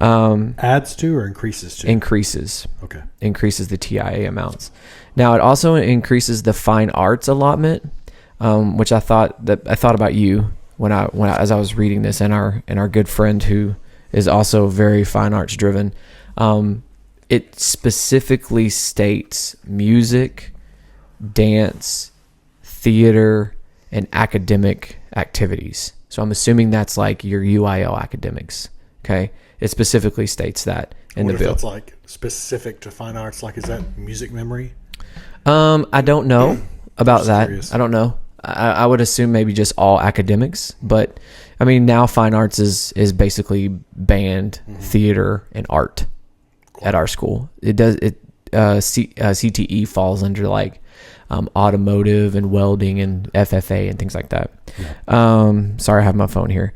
Adds to or increases to? Increases. Okay. Increases the TIA amounts. Now it also increases the fine arts allotment, which I thought about you when I as I was reading this, and our good friend who is also very fine arts driven. It specifically states music, dance, theater, and academic activities. So I'm assuming that's like your UIL academics. Okay. It specifically states that in the bill. That's like specific to fine arts. Like, is that music memory? I don't know about that. Curious. I don't know. I would assume maybe just all academics, but I mean, now fine arts is basically band, theater, and art at our school. CTE falls under like automotive and welding and FFA and things like that. Yeah. Sorry, I have my phone here.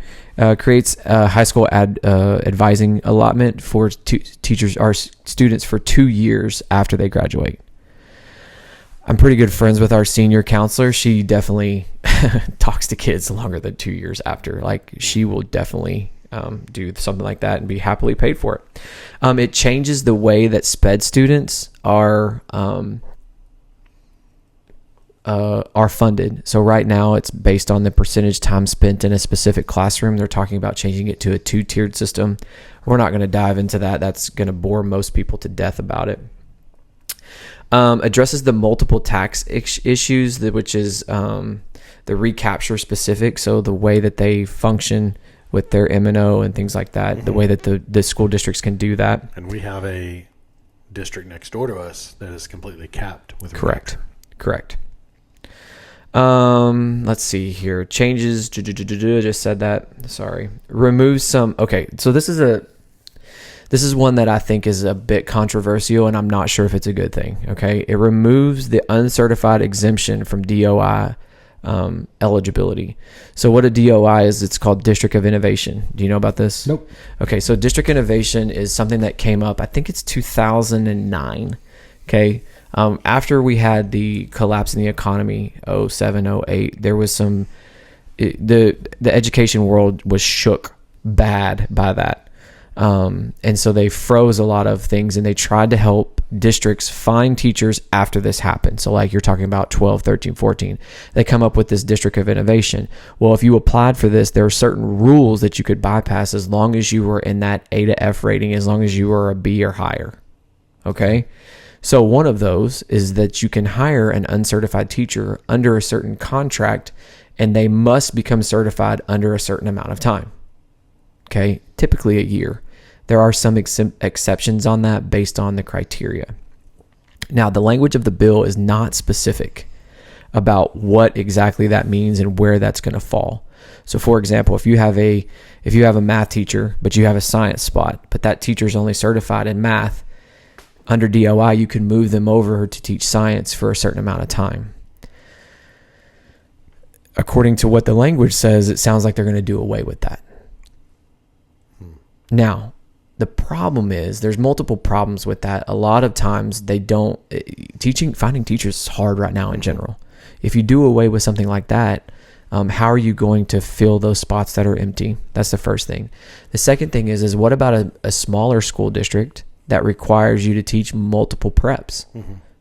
Creates a high school advising allotment for teachers or students for 2 years after they graduate. I'm pretty good friends with our senior counselor. She definitely talks to kids longer than 2 years after. Like, she will definitely do something like that and be happily paid for it. It changes the way that SPED students are funded. So right now it's based on the percentage time spent in a specific classroom. They're talking about changing it to a 2-tiered system. We're not going to dive into that. That's going to bore most people to death about it. Addresses the multiple tax issues, which is the recapture specific. So the way that they function with their M&O and things like that, the way that the school districts can do that. And we have a district next door to us that is completely capped with Correct. Let's see here. Changes. Just said that. Sorry. Removes some. Okay. So this is one that I think is a bit controversial, and I'm not sure if it's a good thing. Okay. It removes the uncertified exemption from DOI eligibility. So what a DOI is, it's called District of Innovation. Do you know about this? Nope. Okay. So District Innovation is something that came up, I think it's 2009. Okay. After we had the collapse in the economy, 07, 08, there was the education world was shook bad by that. And so they froze a lot of things, and they tried to help districts find teachers after this happened. So like you're talking about 12, 13, 14, they come up with this District of Innovation. Well, if you applied for this, there are certain rules that you could bypass as long as you were in that A to F rating, as long as you were a B or higher. Okay. So one of those is that you can hire an uncertified teacher under a certain contract, and they must become certified under a certain amount of time. Okay, typically a year. There are some exceptions on that based on the criteria. Now, the language of the bill is not specific about what exactly that means and where that's going to fall. So, for example, if you have a math teacher, but you have a science spot, but that teacher is only certified in math, under DOI, you can move them over to teach science for a certain amount of time. According to what the language says, it sounds like they're going to do away with that. Now, the problem is there's multiple problems with that. A lot of times finding teachers is hard right now in general. If you do away with something like that, how are you going to fill those spots that are empty? That's the first thing. The second thing is what about a smaller school district that requires you to teach multiple preps?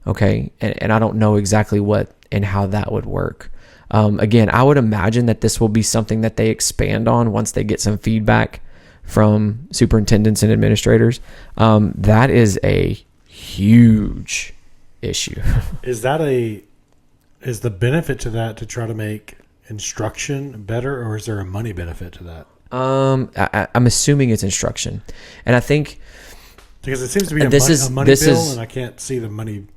Okay. And I don't know exactly what and how that would work. Again, I would imagine that this will be something that they expand on once they get some feedback from superintendents and administrators. That is a huge issue. Is the benefit to that to try to make instruction better, or is there a money benefit to that? I'm assuming it's instruction, and I think because it seems to be a money bill, and I can't see the money.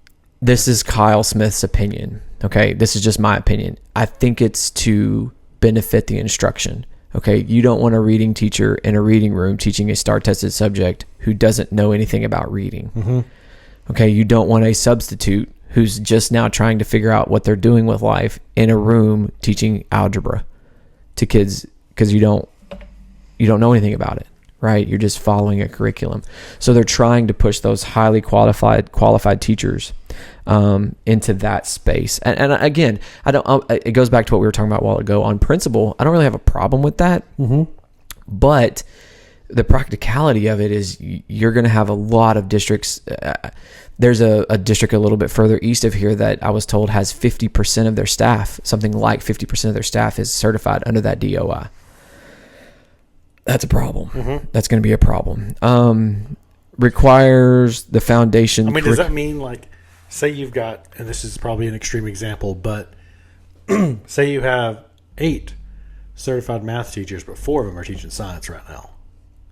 this is Kyle Smith's opinion. Okay, this is just my opinion. I think it's to benefit the instruction. Okay, you don't want a reading teacher in a reading room teaching a STAR-tested subject who doesn't know anything about reading. Mm-hmm. Okay, you don't want a substitute who's just now trying to figure out what they're doing with life in a room teaching algebra to kids because you don't know anything about it, right? You're just following a curriculum. So they're trying to push those highly qualified teachers into that space. And again, it goes back to what we were talking about a while ago. On principle, I don't really have a problem with that. Mm-hmm. But the practicality of it is you're going to have a lot of districts. There's a district a little bit further east of here that I was told has 50% of their staff, something like 50% of their staff is certified under that DOI. That's a problem. Mm-hmm. That's going to be a problem. Requires the foundation. I mean, does that mean like, say you've got, and this is probably an extreme example, but say you have 8 certified math teachers, but 4 of them are teaching science right now.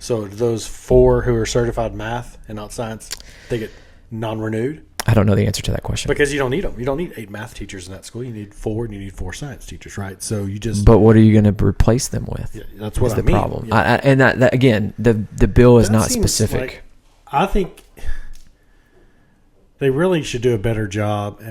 So do those 4 who are certified math and not science, they get non-renewed? I don't know the answer to that question. Because you don't need them. You don't need 8 math teachers in that school. You need 4, and you need 4 science teachers, right? So you just. But what are you going to replace them with? Yeah, that's what the I mean. problem. Yeah. And that again, the bill is That not seems specific. like- I think they really should do a better job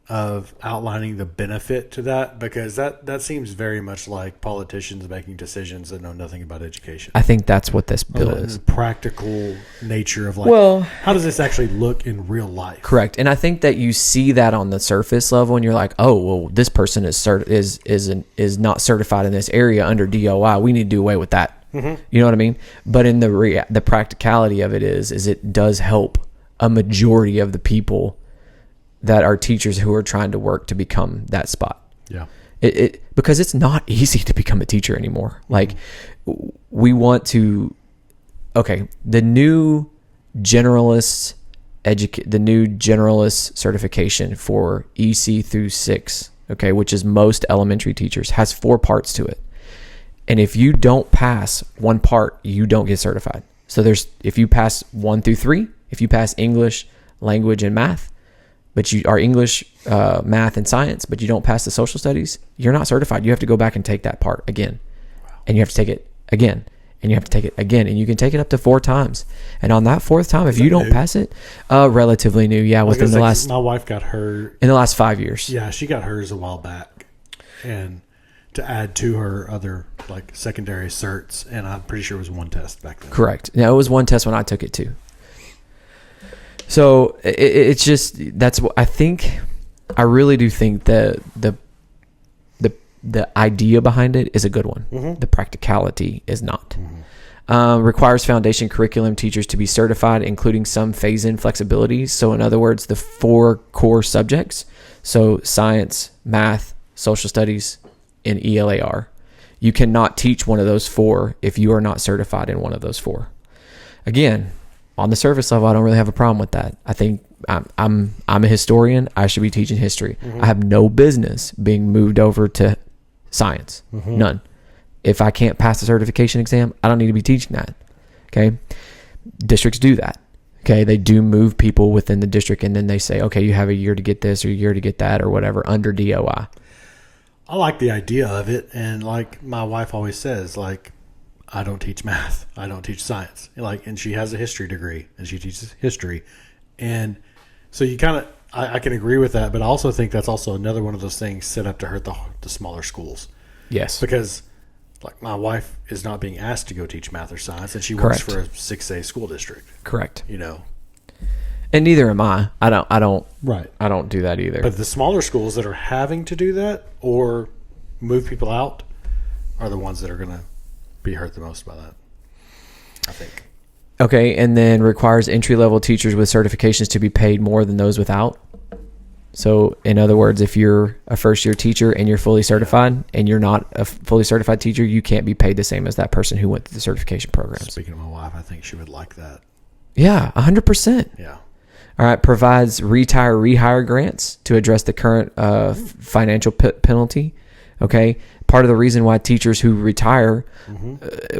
of outlining the benefit to that, because that seems very much like politicians making decisions that know nothing about education. I think that's what this bill is. The practical nature of like, Well, how does this actually look in real life? correct. And I think that you see that on the surface level, and you're like, oh, well, this person is not certified in this area under DOI. We need to do away with that. Mm-hmm. You know what I mean? But in the practicality of it is it does help a majority of the people that are teachers who are trying to work to become that spot. Yeah. Because it's not easy to become a teacher anymore. Like we want to, the new generalist certification for EC through 6, which is most elementary teachers, has 4 parts to it. And if you don't pass one part, you don't get certified. So if you pass 1 through 3, if you pass English, language, and math, but you are English, math, and science, but you don't pass the social studies, you're not certified. You have to go back and take that part again. And you have to take it again. And you have to take it again. And you can take it up to 4 times. And on that 4th time, if you don't pass it, relatively new, within the last... My wife got her... In the last 5 years. Yeah, she got hers a while back. And to add to her other like secondary certs, and I'm pretty sure it was 1 test back then. Correct. Now, it was 1 test when I took it too. So it's just, that's what I think. I really do think that the idea behind it is a good one. Mm-hmm. The practicality is not. Mm-hmm. Requires foundation curriculum teachers to be certified, including some phase-in flexibility. So in other words, the 4 core subjects, so science, math, social studies, and ELAR. You cannot teach one of those 4 if you are not certified in one of those 4. Again, on the surface level, I don't really have a problem with that. I think I'm a historian. I should be teaching history. Mm-hmm. I have no business being moved over to science. Mm-hmm. None. If I can't pass the certification exam, I don't need to be teaching that. Okay. Districts do that. Okay. They do move people within the district, and then they say, okay, you have a year to get this or a year to get that or whatever under DOI. I like the idea of it, and like my wife always says, like, I don't teach math, I don't teach science, and she has a history degree and she teaches history, and so you kind of I can agree with that, but I also think that's also another one of those things set up to hurt the smaller schools. Yes, because like my wife is not being asked to go teach math or science, and she works for a 6A school district. Correct. And neither am I. I don't. Right. I don't do that either. But the smaller schools that are having to do that or move people out are the ones that are going to be hurt the most by that, I think. Okay, and then requires entry-level teachers with certifications to be paid more than those without. So, in other words, if you're a first-year teacher and you're fully certified and you're not a fully certified teacher, you can't be paid the same as that person who went through the certification programs. Speaking of my wife, I think she would like that. Yeah, 100%. Yeah. All right, provides rehire grants to address the current financial penalty. Okay, part of the reason why teachers who retire,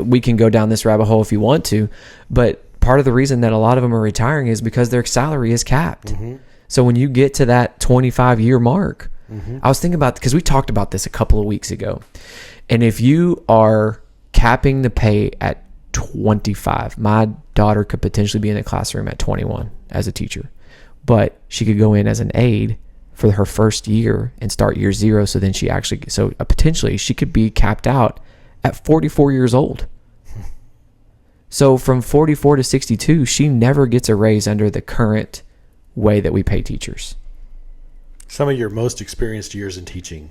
we can go down this rabbit hole if you want to, but part of the reason that a lot of them are retiring is because their salary is capped. Mm-hmm. So when you get to that 25-year mark, I was thinking about, because we talked about this a couple of weeks ago, and if you are capping the pay at 25, my daughter could potentially be in the classroom at 21 as a teacher, but she could go in as an aide for her first year and start year 0. So then potentially she could be capped out at 44 years old. So from 44 to 62, she never gets a raise under the current way that we pay teachers. Some of your most experienced years in teaching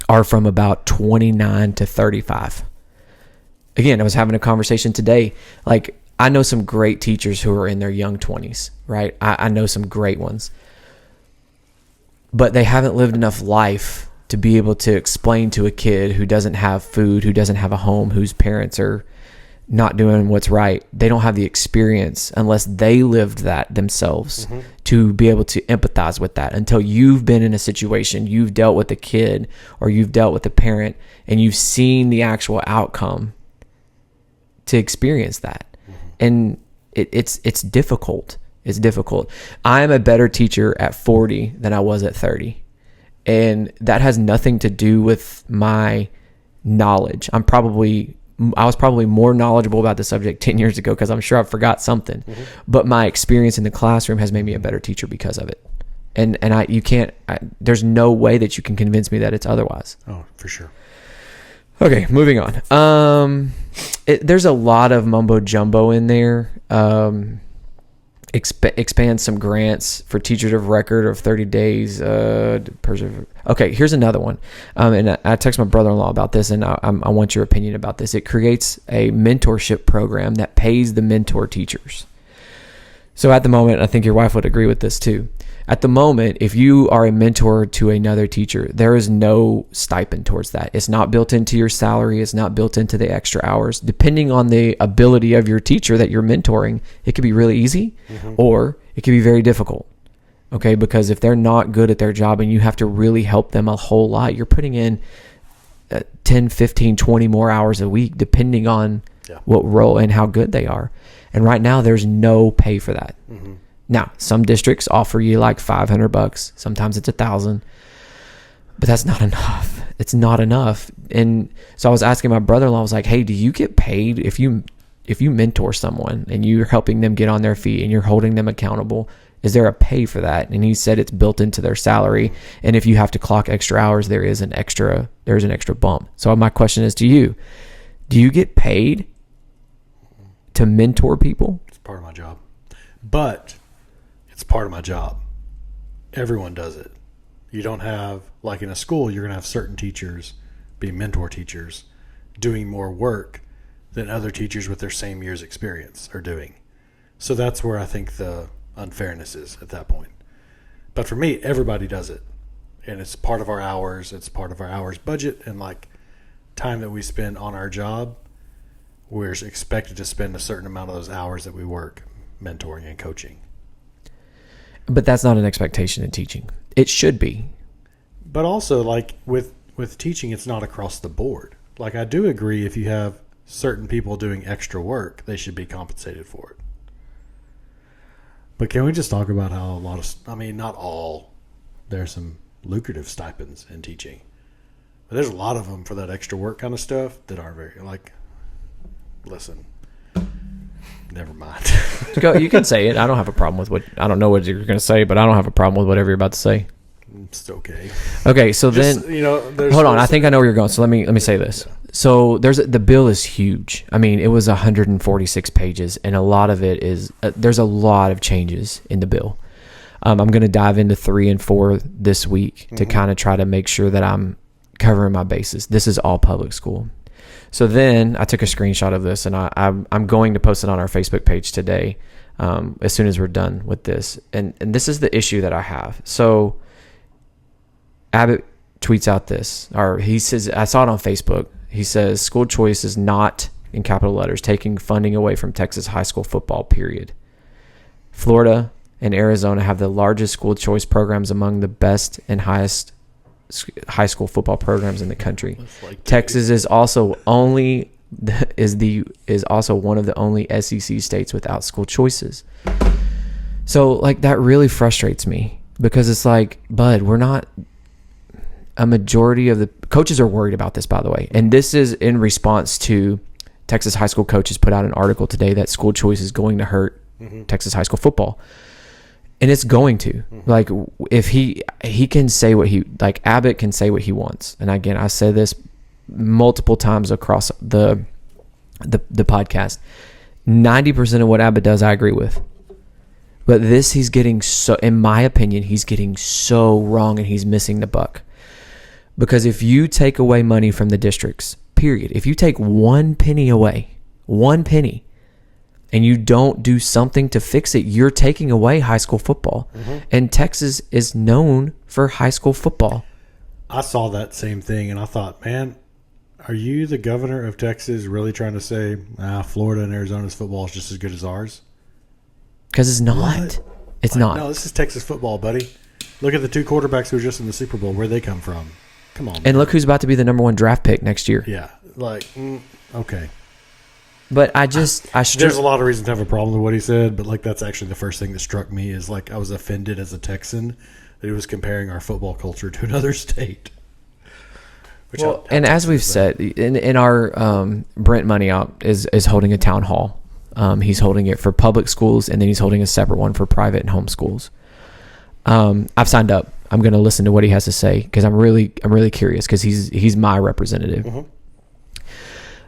are from about 29 to 35. Again, I was having a conversation today. Like, I know some great teachers who are in their young 20s, right? I know some great ones. But they haven't lived enough life to be able to explain to a kid who doesn't have food, who doesn't have a home, whose parents are not doing what's right. They don't have the experience unless they lived that themselves to be able to empathize with that. Until you've been in a situation, you've dealt with a kid or you've dealt with a parent and you've seen the actual outcome to experience that. And it's difficult. It's difficult. I am a better teacher at 40 than I was at 30. And that has nothing to do with my knowledge. I was probably more knowledgeable about the subject 10 years ago because I'm sure I forgot something. But my experience in the classroom has made me a better teacher because of it. And there's no way that you can convince me that it's otherwise. Oh, for sure. Okay, moving on. There's a lot of mumbo jumbo in there. Expand some grants for teachers of record of 30 days. Okay, here's another one. And I text my brother-in-law about this, and I want your opinion about this. It creates a mentorship program that pays the mentor teachers. So at the moment, I think your wife would agree with this too. At the moment, if you are a mentor to another teacher, there is no stipend towards that. It's not built into your salary. It's not built into the extra hours. Depending on the ability of your teacher that you're mentoring, it could be really easy or it could be very difficult. Okay, because if they're not good at their job and you have to really help them a whole lot, you're putting in 10, 15, 20 more hours a week, depending on what role and how good they are. And right now, there's no pay for that. Now, some districts offer you like $500. Sometimes it's $1,000, but that's not enough. It's not enough. And so I was asking my brother-in-law, I was like, hey, do you get paid if you mentor someone and you're helping them get on their feet and you're holding them accountable? Is there a pay for that? And he said it's built into their salary. And if you have to clock extra hours, there's an extra bump. So my question is to you, do you get paid to mentor people? It's part of my job. But it's part of my job. Everyone does it. You don't have, like in a school, you're going to have certain teachers be mentor teachers doing more work than other teachers with their same year's experience are doing. So that's where I think the unfairness is at that point. But for me, everybody does it. And it's part of our hours. It's part of our hours budget. And like time that we spend on our job, we're expected to spend a certain amount of those hours that we work mentoring and coaching. But that's not an expectation in teaching. It should be. But also, like with teaching, it's not across the board. Like I do agree if you have certain people doing extra work, they should be compensated for it. But can we just talk about how not all, there's some lucrative stipends in teaching. But there's a lot of them for that extra work kind of stuff that aren't very, listen. Never mind. You can say it. I don't have a problem with I don't know what you're going to say, but I don't have a problem with whatever you're about to say. It's okay. Okay, so then, hold on. I think I know where you're going. So let me say this. Yeah. So the bill is huge. I mean, it was 146 pages, and a lot of it is, there's a lot of changes in the bill. I'm going to dive into 3 and 4 this week to kind of try to make sure that I'm covering my bases. This is all public school. So then I took a screenshot of this, and I'm going to post it on our Facebook page today as soon as we're done with this. And this is the issue that I have. So Abbott tweets out this, or he says, I saw it on Facebook. He says, school choice is not, in capital letters, taking funding away from Texas high school football, period. Florida and Arizona have the largest school choice programs among the best and highest high school football programs in the country. Texas is also one of the only SEC states without school choices. So like that really frustrates me because it's like, bud, we're not. A majority of the coaches are worried about this, by the way, and this is in response to Texas high school coaches put out an article today that school choice is going to hurt Texas high school football. And it's going to. Like, if he can say what he, like, Abbott can say what he wants. And again, I said this multiple times across the podcast. 90% of what Abbott does, I agree with. But this, he's getting so, in my opinion, he's getting so wrong and he's missing the buck. Because if you take away money from the districts, period, if you take 1 penny away, 1 penny, and you don't do something to fix it, you're taking away high school football. And Texas is known for high school football. I saw that same thing, and I thought, man, are you the governor of Texas really trying to say, Florida and Arizona's football is just as good as ours? Because it's not. What? It's not. No, this is Texas football, buddy. Look at the 2 quarterbacks who were just in the Super Bowl. Where'd they come from? Come on, man. And look who's about to be the number 1 draft pick next year. Yeah, like, okay. But there's a lot of reasons to have a problem with what he said, but like that's actually the first thing that struck me is like I was offended as a Texan that he was comparing our football culture to another state. Well, and as we've said, in our Brent Money Out is holding a town hall. He's holding it for public schools, and then he's holding a separate one for private and home schools. I've signed up. I'm going to listen to what he has to say because I'm really curious because he's my representative.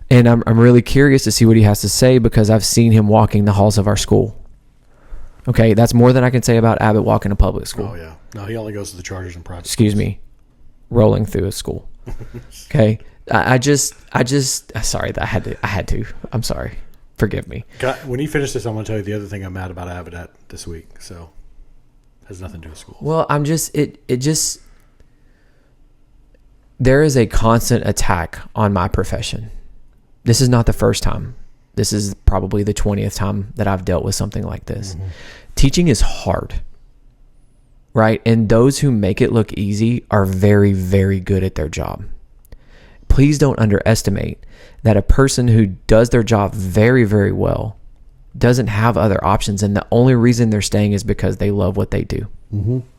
And I'm really curious to see what he has to say because I've seen him walking the halls of our school. Okay, that's more than I can say about Abbott walking a public school. Oh, yeah. No, he only goes to the Chargers and private Excuse schools. me. Rolling through a school. Okay. I just sorry, I had to. I'm sorry. Forgive me. When you finish this, I'm going to tell you the other thing I'm mad about Abbott at this week. So, has nothing to do with school. Well, I'm just, there is a constant attack on my profession. This is not the first time. This is probably the 20th time that I've dealt with something like this. Teaching is hard, right? And those who make it look easy are very, very good at their job. Please don't underestimate that a person who does their job very, very well doesn't have other options. And the only reason they're staying is because they love what they do.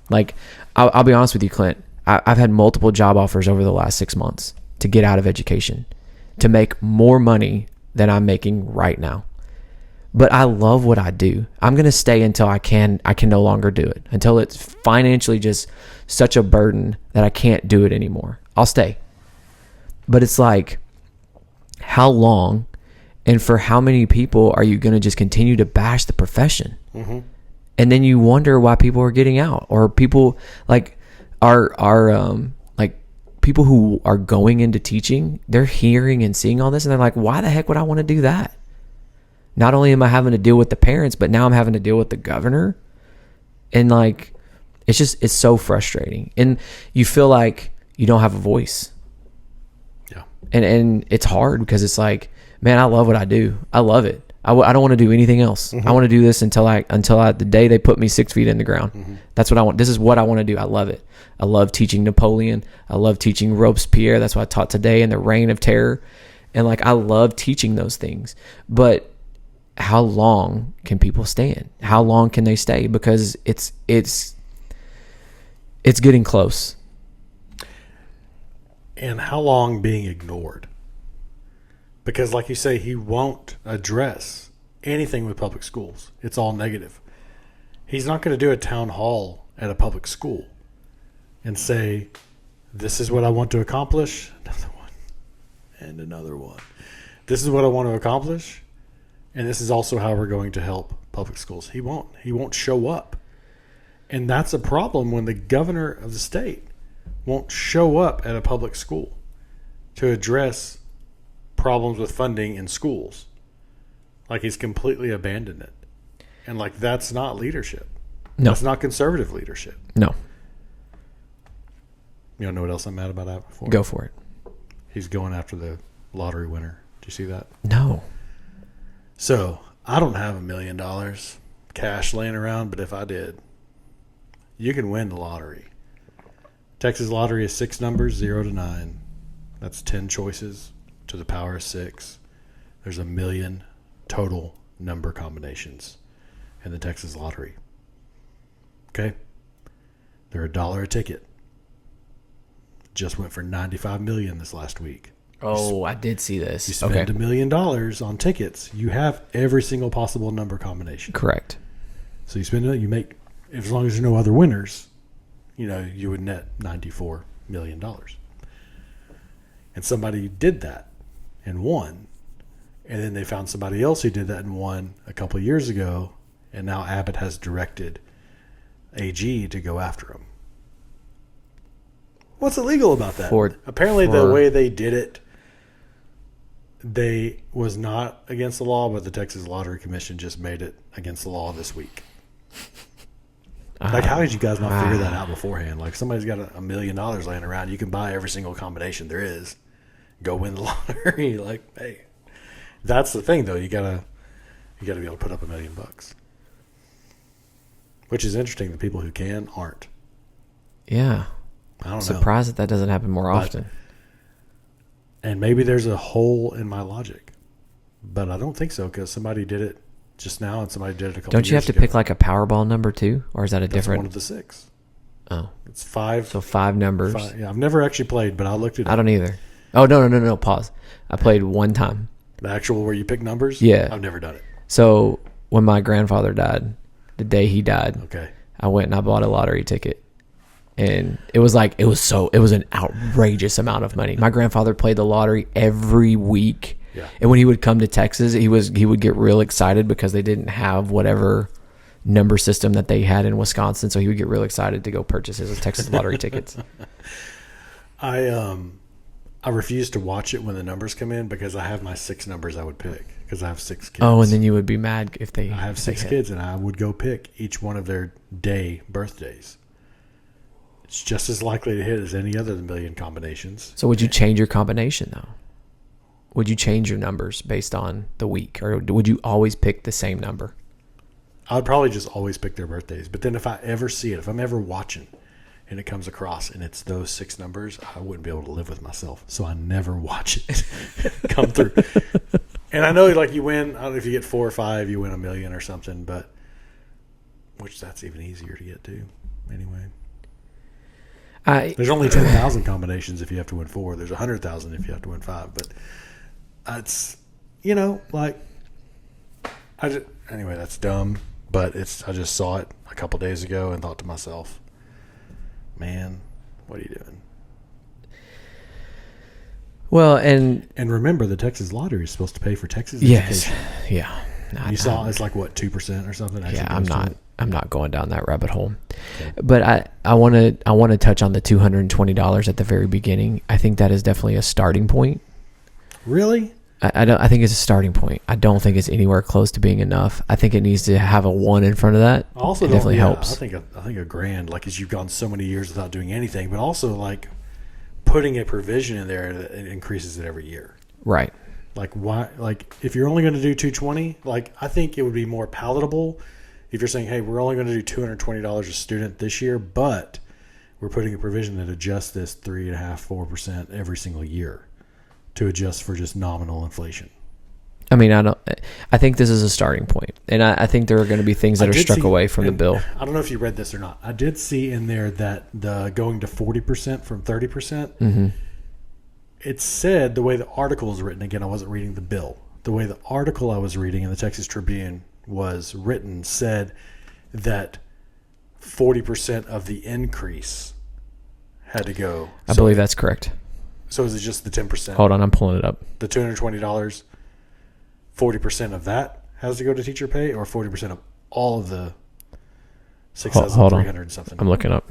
Like, I'll be honest with you, Clint. I've had multiple job offers over the last 6 months to get out of education, to make more money than I'm making right now. But I love what I do. I'm going to stay until I can no longer do it. Until it's financially just such a burden that I can't do it anymore. I'll stay. But it's like, how long and for how many people are you going to just continue to bash the profession? And then you wonder why people are getting out, or people like people who are going into teaching, they're hearing and seeing all this and they're like, why the heck would I want to do that? Not only am I having to deal with the parents, but now I'm having to deal with the governor. And like, it's so frustrating. And you feel like you don't have a voice. Yeah. And it's hard because it's like, man, I love what I do. I love it. I don't want to do anything else. I want to do this until the day they put me 6 feet in the ground. That's what I want. This is what I want to do. I love it. I love teaching Napoleon. I love teaching Robespierre. That's what I taught today in the Reign of Terror. And like, I love teaching those things. But how long can people stand? How long can they stay? Because it's getting close. And how long being ignored? Because like you say, he won't address anything with public schools. It's all negative. He's not going to do a town hall at a public school and say, this is what I want to accomplish. Another one. And another one. This is what I want to accomplish. And this is also how we're going to help public schools. He won't. He won't show up. And that's a problem when the governor of the state won't show up at a public school to address problems with funding in schools. Like, he's completely abandoned it. And like, that's not leadership. No. That's not conservative leadership. No. You don't know what else I'm mad about that before? Go for it. He's going after the lottery winner. Do you see that? No. So, I don't have $1 million cash laying around, but if I did, you can win the lottery. Texas lottery is 6 numbers, 0 to 9. That's 10 choices to the power of 6. There's 1 million total number combinations in the Texas lottery. Okay. They're $1 a ticket. Just went for $95 million this last week. Oh, I did see this. You spend $1 million on tickets, you have every single possible number combination. Correct. So you spend it, you make, as long as there's no other winners, you would net $94 million. And somebody did that and won. And then they found somebody else who did that and won a couple of years ago. And now Abbott has directed AG to go after him. What's illegal about that? Apparently the way they did it, they was not against the law, but the Texas Lottery Commission just made it against the law this week. Like, how did you guys not figure that out beforehand? Like, somebody's got $1 million laying around. You can buy every single combination there is. Go win the lottery. Like, hey, that's the thing, though. You gotta be able to put up $1 million. Which is interesting. The people who can aren't. Yeah. I don't know. Surprised that doesn't happen more often. And maybe there's a hole in my logic. But I don't think so, because somebody did it just now and somebody did it a couple years ago. Don't you have to pick like a Powerball number too? Or is that a different? That's one of the 6. Oh. It's 5. So 5 numbers. Yeah, I've never actually played, but I looked it up. I don't either. Oh, no. Pause. I played one time. The actual where you pick numbers? Yeah. I've never done it. So when my grandfather died, the day he died, okay, I went and I bought a lottery ticket. And it was an outrageous amount of money. My grandfather played the lottery every week. Yeah. And when he would come to Texas, he would get real excited because they didn't have whatever number system that they had in Wisconsin. So he would get real excited to go purchase his Texas lottery tickets. I refuse to watch it when the numbers come in because I have my 6 numbers I would pick because I have 6 kids. Oh, and then you would be mad if they. I have 6 kids, and I would go pick each one of their birthdays. It's just as likely to hit as any other million combinations. So would you change your combination though? Would you change your numbers based on the week, or would you always pick the same number? I would probably just always pick their birthdays. But then if I ever see it, if I'm ever watching and it comes across and it's those 6 numbers, I wouldn't be able to live with myself. So I never watch it come through. And I know, like, you win, I don't know if you get 4 or 5, you win $1 million or something, but which that's even easier to get to anyway. There's only 10,000 combinations if you have to win 4. There's 100,000 if you have to win 5. But it's, anyway, that's dumb. But I just saw it a couple days ago and thought to myself, man, what are you doing? Well, and remember, the Texas Lottery is supposed to pay for Texas yes, education. Yeah. You saw it's like what, 2% or something? Yeah, I'm not going down that rabbit hole. Okay. But I want to touch on the $220 at the very beginning. I think that is definitely a starting point. Really? I think it's a starting point. I don't think it's anywhere close to being enough. I think it needs to have a 1 in front of that. Also, it definitely helps. I think $1,000, like, as you've gone so many years without doing anything, but also like putting a provision in there that increases it every year. Right. Like, why? Like, if you're only going to do $220, like, I think it would be more palatable if you're saying, hey, we're only going to do $220 a student this year, but we're putting a provision that adjusts this 3.5-4% every single year to adjust for just nominal inflation. I mean, I think this is a starting point, and I think there are going to be things that are struck away from the bill. I don't know if you read this or not. I did see in there that the going to 40% from 30%. Mm-hmm. It said, the way the article is written, again, I wasn't reading the bill. The way the article I was reading in the Texas Tribune was written said that 40% of the increase had to go. I believe that's correct. So is it just the 10%? Hold on, I'm pulling it up. The $220, 40% of that has to go to teacher pay, or 40% of all of the 6,300 and something? I'm looking up.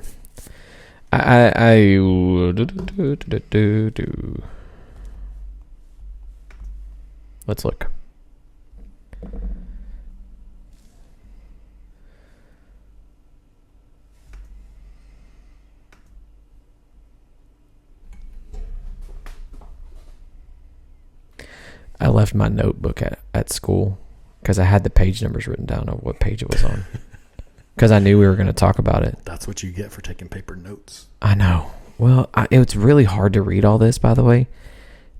Let's look. I left my notebook at school because I had the page numbers written down of what page it was on. Because I knew we were going to talk about it. That's what you get for taking paper notes. I know. Well, it's really hard to read all this, by the way.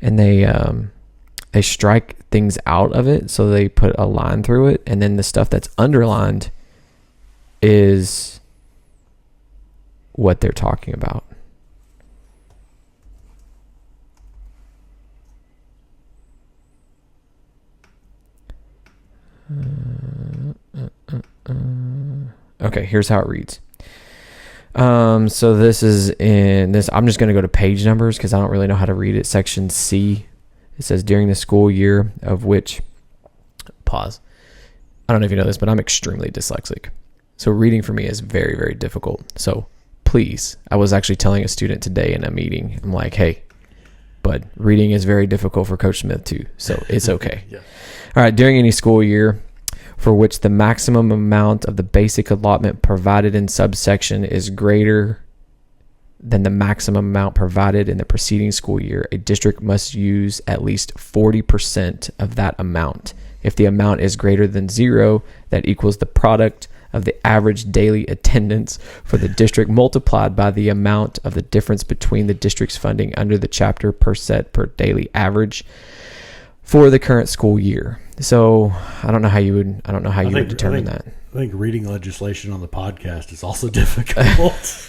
And they strike things out of it, so they put a line through it. And then the stuff that's underlined is what they're talking about. Okay, here's how it reads. So this is in this. I'm just going to go to page numbers because I don't really know how to read it. Section C. It says during the school year of which. Pause. I don't know if you know this, but I'm extremely dyslexic. So reading for me is very, very difficult. So please, I was actually telling a student today in a meeting, I'm like, hey, but reading is very difficult for Coach Smith too. So it's okay. Yeah. All right. During any school year for which the maximum amount of the basic allotment provided in subsection is greater than the maximum amount provided in the preceding school year, a district must use at least 40% of that amount. If the amount is greater than 0, that equals the product of the average daily attendance for the district multiplied by the amount of the difference between the district's funding under the chapter per set per daily average for the current school year. So I don't know how you would determine that. I think reading legislation on the podcast is also difficult.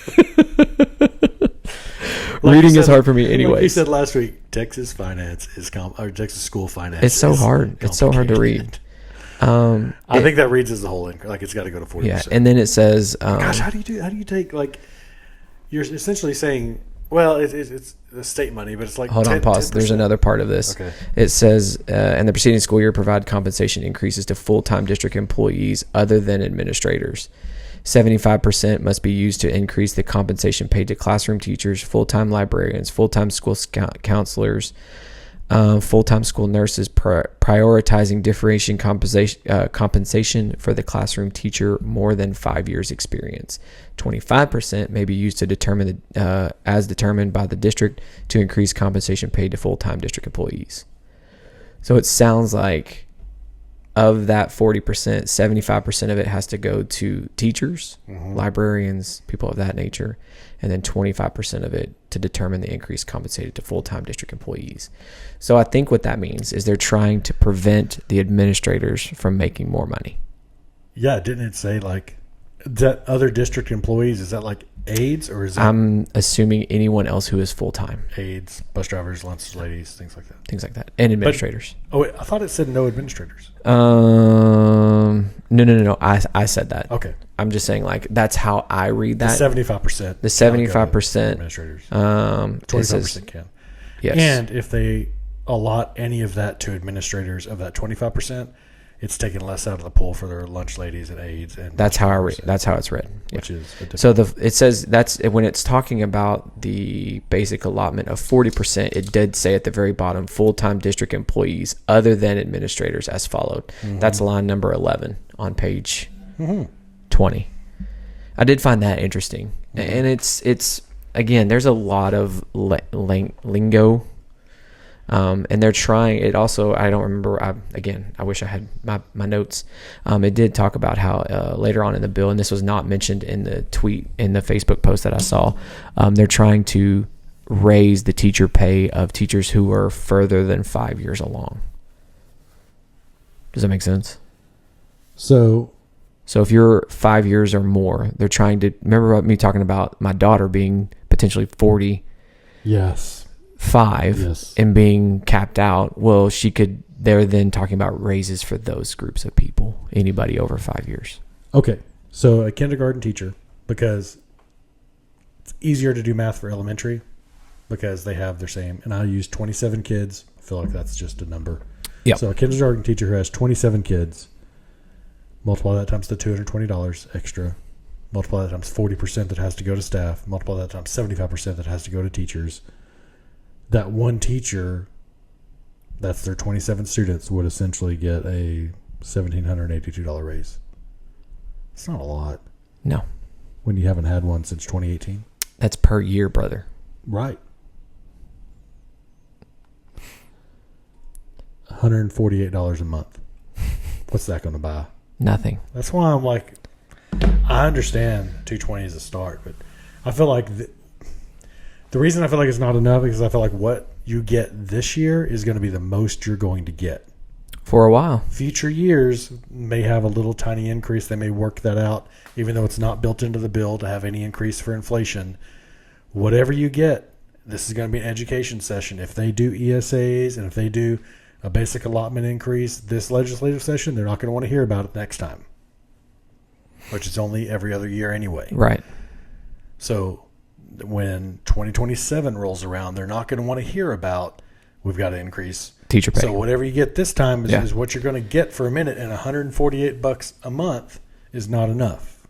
Reading is hard for me anyway. Like you said last week, Texas finance is Texas school finance. It's so hard. It's so hard to read. I think that reads as the whole like it's got to go to 40%. Yeah, and then it says, gosh, how do you take like you're essentially saying, well, it's the state money, but it's like hold on, pause. 10%. There's another part of this. Okay. It says, in the preceding school year, provide compensation increases to full-time district employees other than administrators. 75% must be used to increase the compensation paid to classroom teachers, full-time librarians, full-time school counselors, full-time school nurses, prioritizing differentiation compensation for the classroom teacher more than 5 years experience. 25% may be used to determine as determined by the district to increase compensation paid to full-time district employees. So it sounds like of that 40%, 75% of it has to go to teachers, librarians, people of that nature, and then 25% of it to determine the increase compensated to full-time district employees. So I think what that means is they're trying to prevent the administrators from making more money. Yeah, didn't it say like that other district employees? Is that like aides or is it? I'm assuming anyone else who is full-time. Aides, bus drivers, lunch ladies, things like that. Things like that. And administrators. Wait, I thought it said no administrators. No. I said that. Okay. I'm just saying like that's how I read that. 75%. The 75%. Administrators. 25% says, can. Yes. And if they allot any of that to administrators of that 25%, it's taking less out of the pool for their lunch ladies and aides. And that's how I read. That's how it's read. Yeah. Which is so it says that's when it's talking about the basic allotment of 40%. It did say at the very bottom, full-time district employees other than administrators as followed. That's line number 11 on page 20. I did find that interesting, and it's again. There's a lot of lingo. And they're trying it also. I don't remember. I wish I had my notes. It did talk about how later on in the bill, and this was not mentioned in the tweet in the Facebook post that I saw. They're trying to raise the teacher pay of teachers who are further than 5 years along. Does that make sense? So if you're 5 years or more, they're trying to remember me talking about my daughter being potentially 40. Yes. And being capped out. Well, they're then talking about raises for those groups of people, anybody over 5 years. Okay. So a kindergarten teacher, because it's easier to do math for elementary because they have their same, and I use 27 kids. I feel like that's just a number. Yeah. So a kindergarten teacher who has 27 kids, multiply that times the $220 extra, multiply that times 40% that has to go to staff, multiply that times 75% that has to go to teachers. That one teacher, that's their 27 students, would essentially get a $1,782 raise. It's not a lot. No. When you haven't had one since 2018. That's per year, brother. Right. $148 a month. What's that going to buy? Nothing. That's why I'm like, I understand 220 is a start, but I feel like the reason I feel like it's not enough is I feel like what you get this year is going to be the most you're going to get For a while. Future years may have a little tiny increase. They may work that out, even though it's not built into the bill to have any increase for inflation. Whatever you get, this is going to be an education session. If they do ESAs and if they do a basic allotment increase this legislative session, they're not going to want to hear about it next time, which is only every other year anyway. Right. So when 2027 rolls around, they're not going to want to hear about we've got to increase teacher pay. So whatever you get this time is what you're going to get for a minute, and $148 a month is not enough.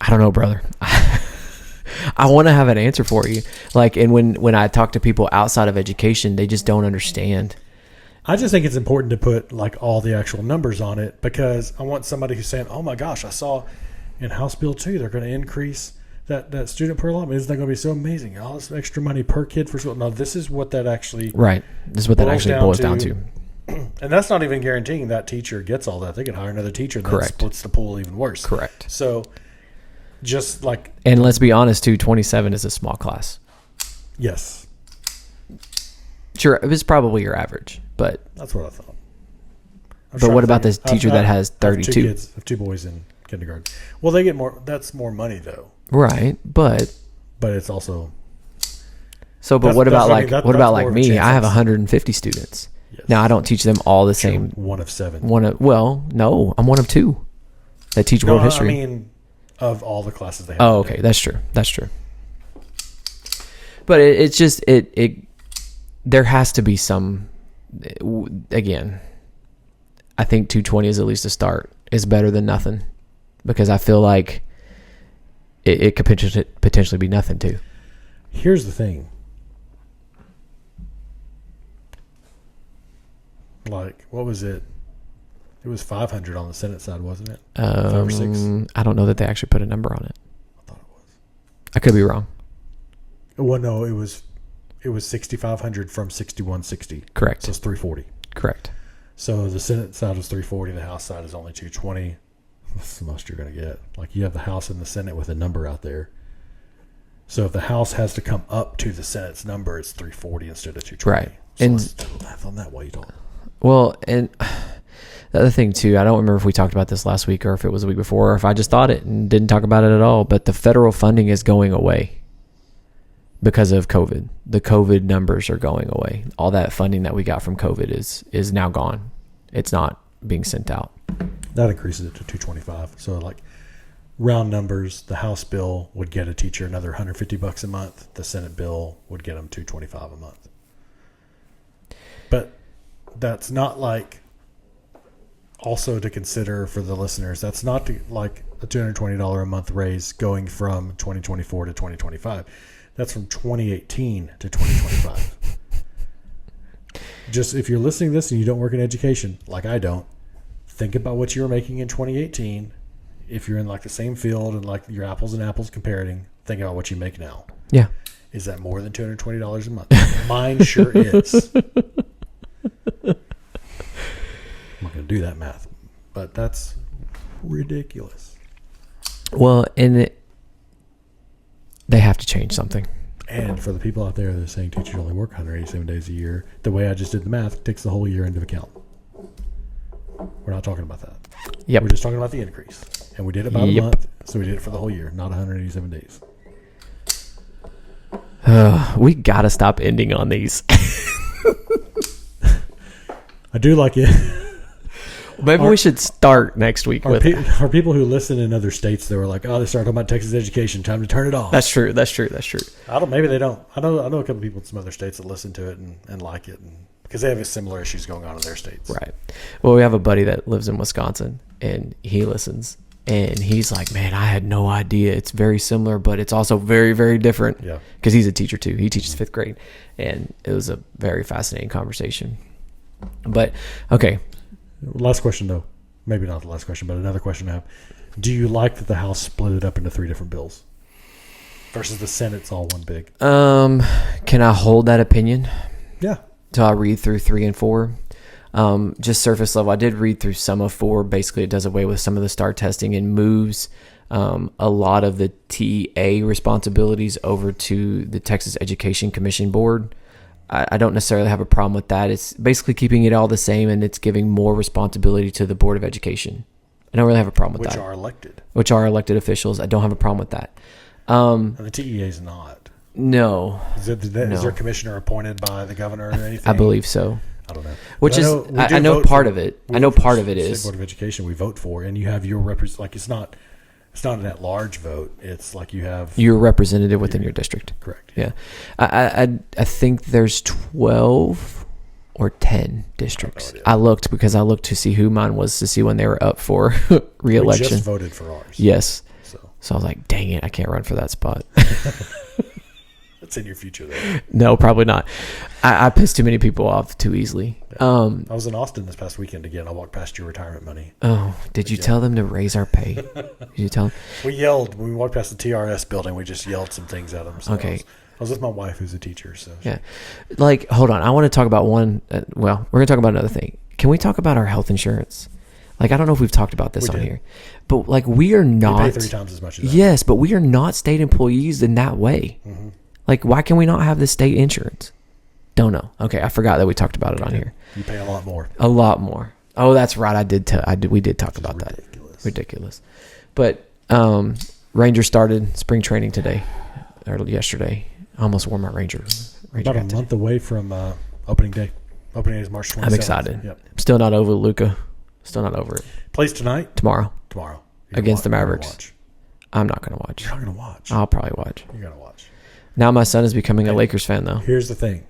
I don't know, brother. I want to have an answer for you. Like, and when I talk to people outside of education, they just don't understand. I just think it's important to put like all the actual numbers on it, because I want somebody who's saying, oh my gosh, I saw in House Bill 2, they're going to increase that student per allotment. Isn't that going to be so amazing? All this extra money per kid for school. No, this is what that actually Right. This is what that actually boils down to. And that's not even guaranteeing that teacher gets all that. They could hire another teacher that splits the pool even worse. Correct. So just like... And let's be honest, too, 27 is a small class. Yes. Sure, it was probably your average, but... That's what I thought. But what about this teacher that has 32? I have two boys in kindergarten. Well, they get more... That's more money, though. Right, but it's also... So, but what about like me? I have 150 students. Yes. Now, I don't teach them all the same. One of 7. No, I'm one of 2 that teach world history. I mean, of all the classes they have. Oh, okay, that's true. But it's just it. There has to be some. Again, I think 220 is at least a start. Is better than nothing, because I feel like it could potentially be nothing too. Here's the thing. Like, what was it? It was 500 on the Senate side, wasn't it? 5 or 6? I don't know that they actually put a number on it. I thought it was. I could be wrong. Well, no, it was 6,500 from 6160. Correct. So it's 340. Correct. So the Senate side was 340. The House side is only 220. That's the most you're going to get. Like, you have the House and the Senate with a number out there. So if the House has to come up to the Senate's number, it's 340 instead of 220. Right. So And let's do the math on that while you don't. Well, and the other thing too, I don't remember if we talked about this last week or if it was the week before, or if I just thought it and didn't talk about it at all. But the federal funding is going away because of COVID. The COVID numbers are going away. All that funding that we got from COVID is now gone. It's not being sent out. That increases it to 225. So like round numbers, the House bill would get a teacher another $150 a month. The Senate bill would get them $225 a month. But that's not like, also to consider for the listeners, that's not like a $220 a month raise going from 2024 to 2025. That's from 2018 to 2025. Just if you're listening to this and you don't work in education, like I don't, think about what you were making in 2018. If you're in like the same field and like your apples and apples comparing, think about what you make now. Yeah. Is that more than $220 a month? Mine sure is. I'm not going to do that math, but that's ridiculous. Well, and they have to change something. And for the people out there that are saying teachers only work 187 days a year, the way I just did the math takes the whole year into account. We're not talking about that. Yep. We're just talking about the increase. And we did it by a month, so we did it for the whole year, not 187 days. We got to stop ending on these. I do like it. Maybe we should start next week with are people who listen in other states that were like, oh, they started talking about Texas education, time to turn it off. That's true. Maybe they don't. I know a couple people in some other states that listen to it and like it, because they have similar issues going on in their states. Right. Well, we have a buddy that lives in Wisconsin, and he listens, and he's like, man, I had no idea. It's very similar, but it's also very, very different. Yeah. Because he's a teacher too. He teaches 5th grade, and it was a very fascinating conversation. But okay. Last question, though. Maybe not the last question, but another question I have. Do you like that the House split it up into 3 different bills versus the Senate's all one big? Can I hold that opinion? Yeah. Till I read through 3 and 4. Just surface level. I did read through some of 4. Basically, it does away with some of the STAR testing and moves a lot of the TA responsibilities over to the Texas Education Commission Board. I don't necessarily have a problem with that. It's basically keeping it all the same, and it's giving more responsibility to the Board of Education. I don't really have a problem with that. Which are elected officials. I don't have a problem with that. And the TEA is not. No. Is there a commissioner appointed by the governor or anything? I believe so. I don't know. Which I know part of it. I know part of it is. Board of Education we vote for, and you have your like it's not an at-large vote. It's like you have your representative within your district. Correct. Yeah. I think there's 12 or 10 districts. I looked to see who mine was, to see when they were up for re-election. We just voted for ours. Yes. So I was like, dang it, I can't run for that spot. That's in your future, though. No, probably not. I pissed too many people off too easily. Yeah. I was in Austin this past weekend again. I walked past your retirement money. Oh, did you tell them to raise our pay? Did you tell them? We yelled. When we walked past the TRS building, we just yelled some things at them. So okay. I was with my wife, who's a teacher. So yeah. Like, hold on. I want to talk about one. We're going to talk about another thing. Can we talk about our health insurance? Like, I don't know if we've talked about this on here. But, like, we are not. We pay 3 times as much as that. Yes, but we are not state employees in that way. Mm-hmm. Like, why can we not have the state insurance? Don't know. Okay, I forgot that we talked about it on here. You pay a lot more. A lot more. Oh, that's right. We did talk about that. Ridiculous. But Ranger started spring training today or yesterday. I almost wore my Ranger about a month away from opening day. Opening day is March 27th. I'm excited. Yep. I'm still not over Luka. Still not over it. Plays tonight? Tomorrow. Against the Mavericks. Watch. I'm not going to watch. You're not going to watch? I'll probably watch. You're going to watch. Now my son is becoming a Lakers fan, though. Here's the thing.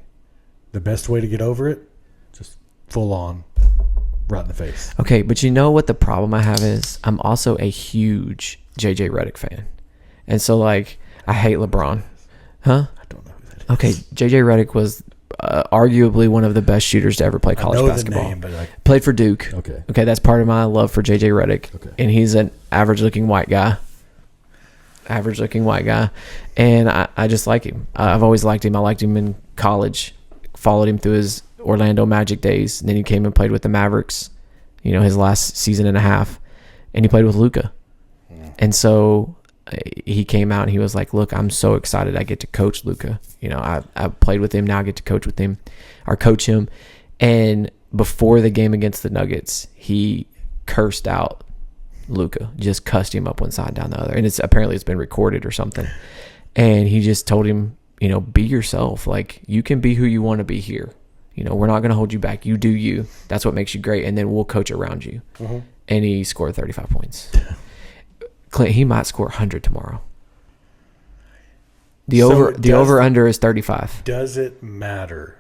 The best way to get over it, just full on, right in the face. Okay, but you know what the problem I have is? I'm also a huge JJ Redick fan. And so, like, I hate LeBron. Huh? I don't know who that is. Okay, JJ Redick was arguably one of the best shooters to ever play college basketball. The name, but played for Duke. Okay, that's part of my love for JJ Redick. Okay. And he's an average-looking white guy. And I just like him. I've always liked him. I liked him in college. Followed him through his Orlando Magic days. And then he came and played with the Mavericks, his last season and a half. And he played with Luka. And so he came out and he was like, look, I'm so excited I get to coach Luka. I played with him. Now I get to coach with him or coach him. And before the game against the Nuggets, he cursed out Luka, just cussed him up one side down the other. And apparently it's been recorded or something. And he just told him, be yourself. Like, you can be who you want to be here. We're not going to hold you back. You do you. That's what makes you great. And then we'll coach around you. Mm-hmm. And he scored 35 points. Clint, he might score 100 tomorrow. The over-under is 35. Does it matter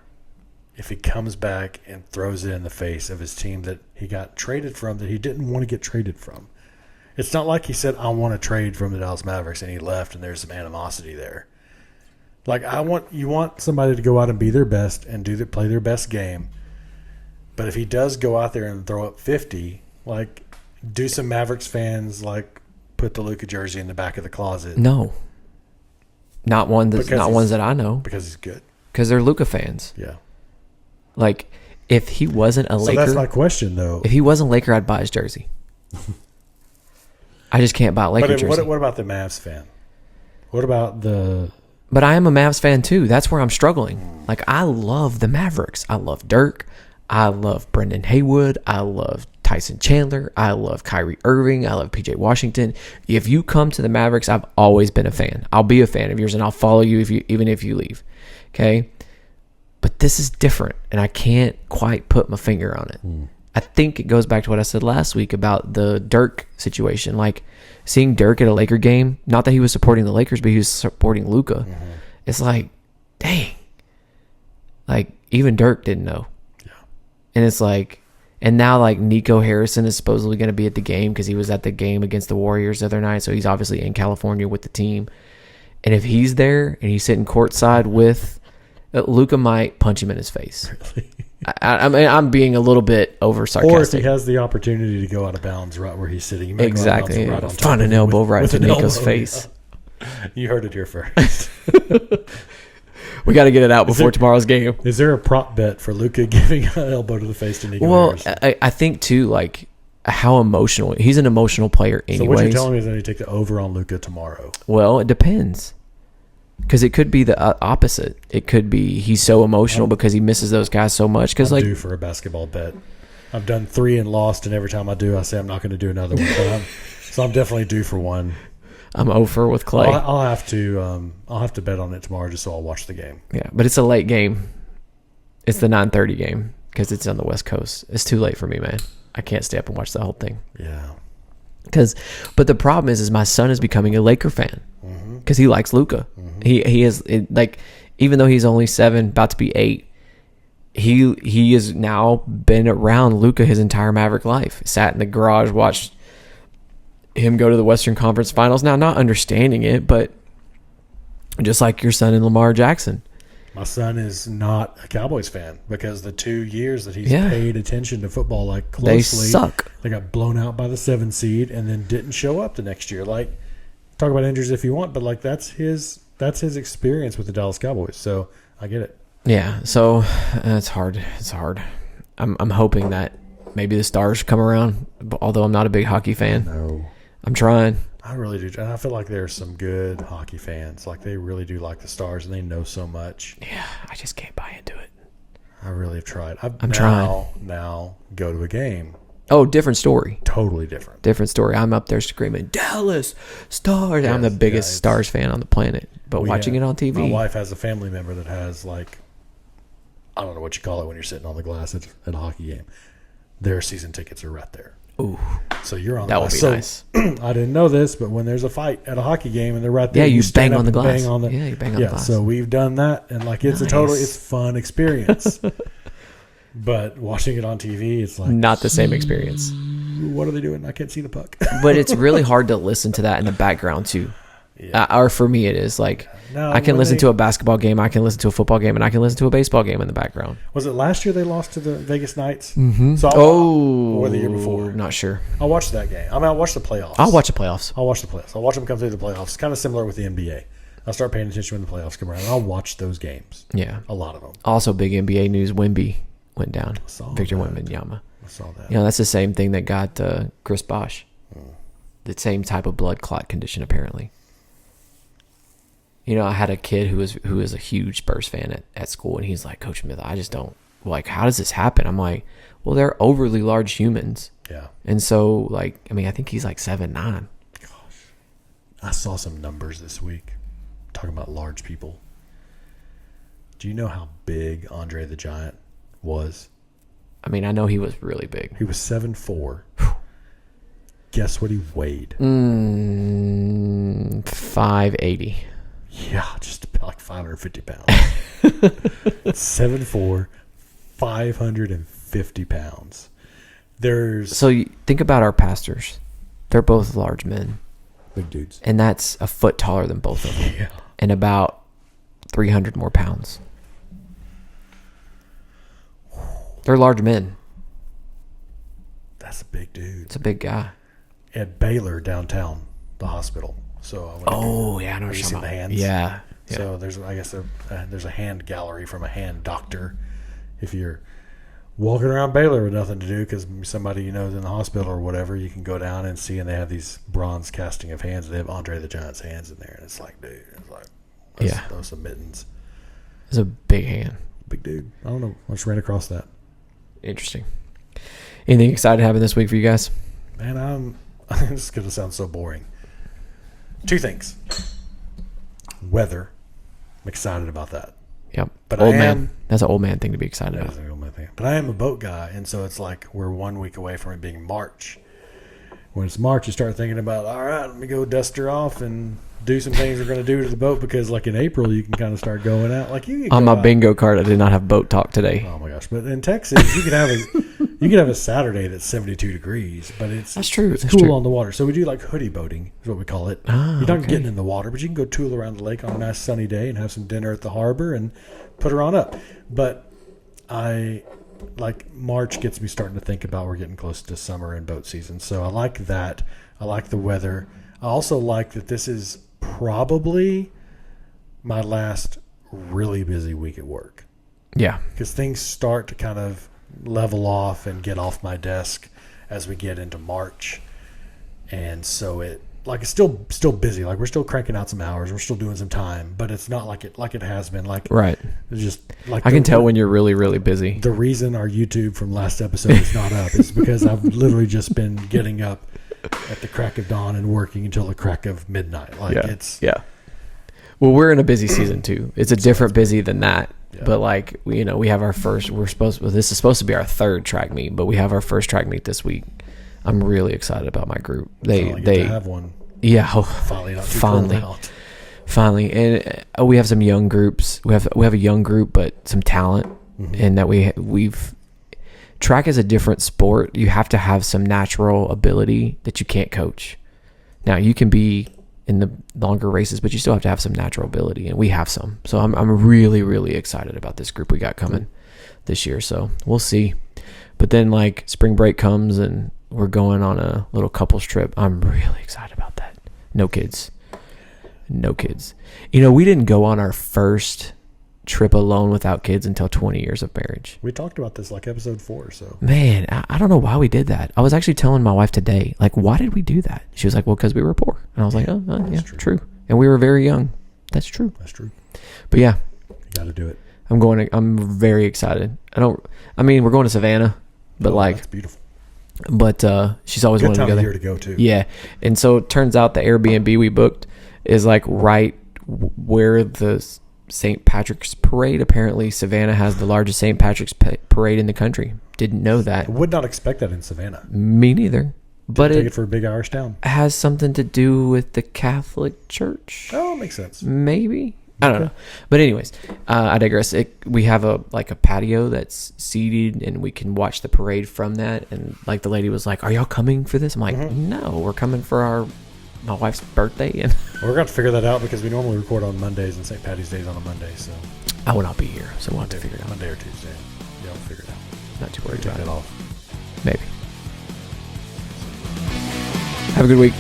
if he comes back and throws it in the face of his team that he got traded from, that he didn't want to get traded from? It's not like he said, I want to trade from the Dallas Mavericks, and he left and there's some animosity there. Like, you want somebody to go out and be their best and play their best game. But if he does go out there and throw up 50, like, do some Mavericks fans, like, put the Luka jersey in the back of the closet? No. Not ones that I know. Because he's good. Because they're Luka fans. Yeah. Like, if he wasn't a Laker. So that's my question, though. If he wasn't a Laker, I'd buy his jersey. I just can't buy a Laker jersey. What about the Mavs fan? What about the... But I am a Mavs fan, too. That's where I'm struggling. Like, I love the Mavericks. I love Dirk. I love Brendan Haywood. I love Tyson Chandler. I love Kyrie Irving. I love PJ Washington. If you come to the Mavericks, I've always been a fan. I'll be a fan of yours, and I'll follow you even if you leave. Okay? But this is different, and I can't quite put my finger on it. I think it goes back to what I said last week about the Dirk situation. Like, seeing Dirk at a Laker game, not that he was supporting the Lakers, but he was supporting Luka. Mm-hmm. It's like, dang. Like, even Dirk didn't know. Yeah. And it's like, and now, like, Nico Harrison is supposedly going to be at the game because he was at the game against the Warriors the other night, so he's obviously in California with the team. And if he's there and he's sitting courtside with Luka, might punch him in his face. Really? I mean, I'm being a little bit over sarcastic. Or if he has the opportunity to go out of bounds right where he's sitting. He exactly. Right on Find an elbow right to Nico's face. Yeah. You heard it here first. We got to get it out before tomorrow's game. Is there a prop bet for Luka giving an elbow to the face to Nico Harrison? I think, too, like, how emotional. He's an emotional player anyways. So what you're telling me is that you take the over on Luka tomorrow. Well, it depends. Because it could be the opposite. It could be he's so emotional because he misses those guys so much. Because I'm due for a basketball bet. I've done 3 and lost, and every time I do, I say I'm not going to do another one. So I'm definitely due for one. I'm over with Clay. I'll have to bet on it tomorrow just so I'll watch the game. Yeah, but it's a late game. It's the 9:30 game because it's on the West Coast. It's too late for me, man. I can't stay up and watch the whole thing. Yeah. But the problem is my son is becoming a Laker fan because he likes Luka. He is like, even though he's only 7, about to be 8, he has now been around Luka his entire Maverick life. Sat in the garage, watched him go to the Western Conference Finals. Now, not understanding it, but just like your son and Lamar Jackson. My son is not a Cowboys fan because the 2 years that he's paid attention to football like closely, they suck. They got blown out by the 7 seed and then didn't show up the next year. Like, talk about injuries if you want, but like that's his experience with the Dallas Cowboys. So I get it. Yeah, so it's hard. It's hard. I'm hoping that maybe the Stars come around, although I'm not a big hockey fan. No. I'm trying. I really do. And I feel like there's some good hockey fans. Like, they really do like the Stars, and they know so much. Yeah, I just can't buy into it. I really have tried. I'm trying. Now go to a game. Oh, different story. Totally different. Different story. I'm up there screaming, Dallas Stars. I'm the biggest Stars fan on the planet. But watching it on TV. My wife has a family member that has, like, I don't know what you call it when you're sitting on the glass at a hockey game. Their season tickets are right there. Ooh. So you're on that the glass. That would be nice. I didn't know this, but when there's a fight at a hockey game and they're right there, you bang on the glass. You bang on the glass. So we've done that, and like it's nice. it's a fun experience. But watching it on TV, it's like not the same experience. What are they doing? I can't see the puck. But it's really hard to listen to that in the background too. Yeah. Or for me, it is like I can listen to a basketball game, I can listen to a football game, and I can listen to a baseball game in the background. Was it last year they lost to the Vegas Knights? Mm-hmm. So or the year before? Not sure. I'll watch that game. I'll watch the playoffs. I'll watch the playoffs. I'll watch them come through the playoffs. Kind of similar with the NBA. I'll start paying attention when the playoffs come around. I'll watch those games. Yeah, a lot of them. Also, big NBA news: Wemby went down. Victor Wembanyama. I saw that. That's the same thing that got Chris Bosh. The same type of blood clot condition, apparently. I had a kid who was a huge Spurs fan at school, and he's like, Coach Smith, I just don't, like, how does this happen? I'm like, well, they're overly large humans. Yeah. And so, like, I think he's like 7'9". Gosh. I saw some numbers this week talking about large people. Do you know how big Andre the Giant was? I know he was really big. He was 7'4". Guess what he weighed? 580. Yeah, just about like 550 pounds. 7'4", 550 pounds. So you think about our pastors. They're both large men. Big dudes. And that's a foot taller than both of them. Yeah. And about 300 more pounds. They're large men. That's a big dude. It's a big guy. At Baylor downtown, the hospital. So I I know what you're talking about. The hands. Yeah. So there's a hand gallery from a hand doctor. If you're walking around Baylor with nothing to do because somebody is in the hospital or whatever, you can go down and see, and they have these bronze casting of hands. They have Andre the Giant's hands in there, and it's like, dude, those are mittens. It's a big hand. Big dude. I don't know. I just ran across that. Interesting. Anything exciting happen this week for you guys? Man, this is going to sound so boring. 2 things. Weather. I'm excited about that. Yep. But old man. That's an old man thing to be excited about. An old man thing. But I am a boat guy, and so it's like we're 1 week away from it being March. When it's March, you start thinking about, all right, let me go dust her off and do some things we're going to do to the boat, because like in April, you can kind of start going out. Like you on my bingo card, I did not have boat talk today. Oh my gosh! But in Texas, you could have a Saturday that's 72 degrees, but that's true. It's cool on the water. So we do like hoodie boating, is what we call it. You're not getting in the water, but you can go tool around the lake on a nice sunny day and have some dinner at the harbor and put her on up. But March gets me starting to think about we're getting close to summer and boat season. So I like that. I like the weather. I also like that this is probably my last really busy week at work. Yeah. Because things start to kind of level off and get off my desk as we get into March. And so like it's still busy. Like we're still cranking out some hours. We're still doing some time, but it's not like it has been. Like right. It's just like I can tell when you're really, really busy. The reason our YouTube from last episode is not up is because I've literally just been getting up at the crack of dawn and working until the crack of midnight. Like it's Well, we're in a busy season too. It's a different busy than that. Yeah. But like we have our first. This is supposed to be our third track meet, but we have our first track meet this week. I'm really excited about my group. They have one. Yeah, finally, and we have some young groups. We have a young group, but some talent, and that we've. Track is a different sport. You have to have some natural ability that you can't coach. Now you can be in the longer races, but you still have to have some natural ability, and we have some. So I'm really, really excited about this group we got coming this year. So we'll see. But then like spring break comes and we're going on a little couples trip. I'm really excited about that. No kids. We didn't go on our first trip alone without kids until 20 years of marriage. We talked about this like episode 4. So man, I don't know why we did that. I was actually telling my wife today, like, why did we do that? She was like, well, because we were poor. And I was like, yeah, true. And we were very young. That's true. But yeah, you got to do it. I'm very excited. We're going to Savannah, but that's beautiful. But she's always wanted to go there. Good time of year to go too. Yeah, and so it turns out the Airbnb we booked is like right where the St. Patrick's Parade. Apparently, Savannah has the largest St. Patrick's Parade in the country. Didn't know that. I would not expect that in Savannah. Me neither. But take it for a big Irish town. Has something to do with the Catholic Church. Oh, makes sense. Maybe. I don't know. But anyways, I digress. We have a patio that's seated and we can watch the parade from that. And like the lady was like, are y'all coming for this? I'm like, no, we're coming for my wife's birthday. And we're going to have to figure that out because we normally record on Mondays and St. Patty's Day is on a Monday. So I will not be here. So we'll have to figure it out. Monday or Tuesday. Yeah, we'll figure it out. Not too worried about it. Off. Maybe. Have a good week.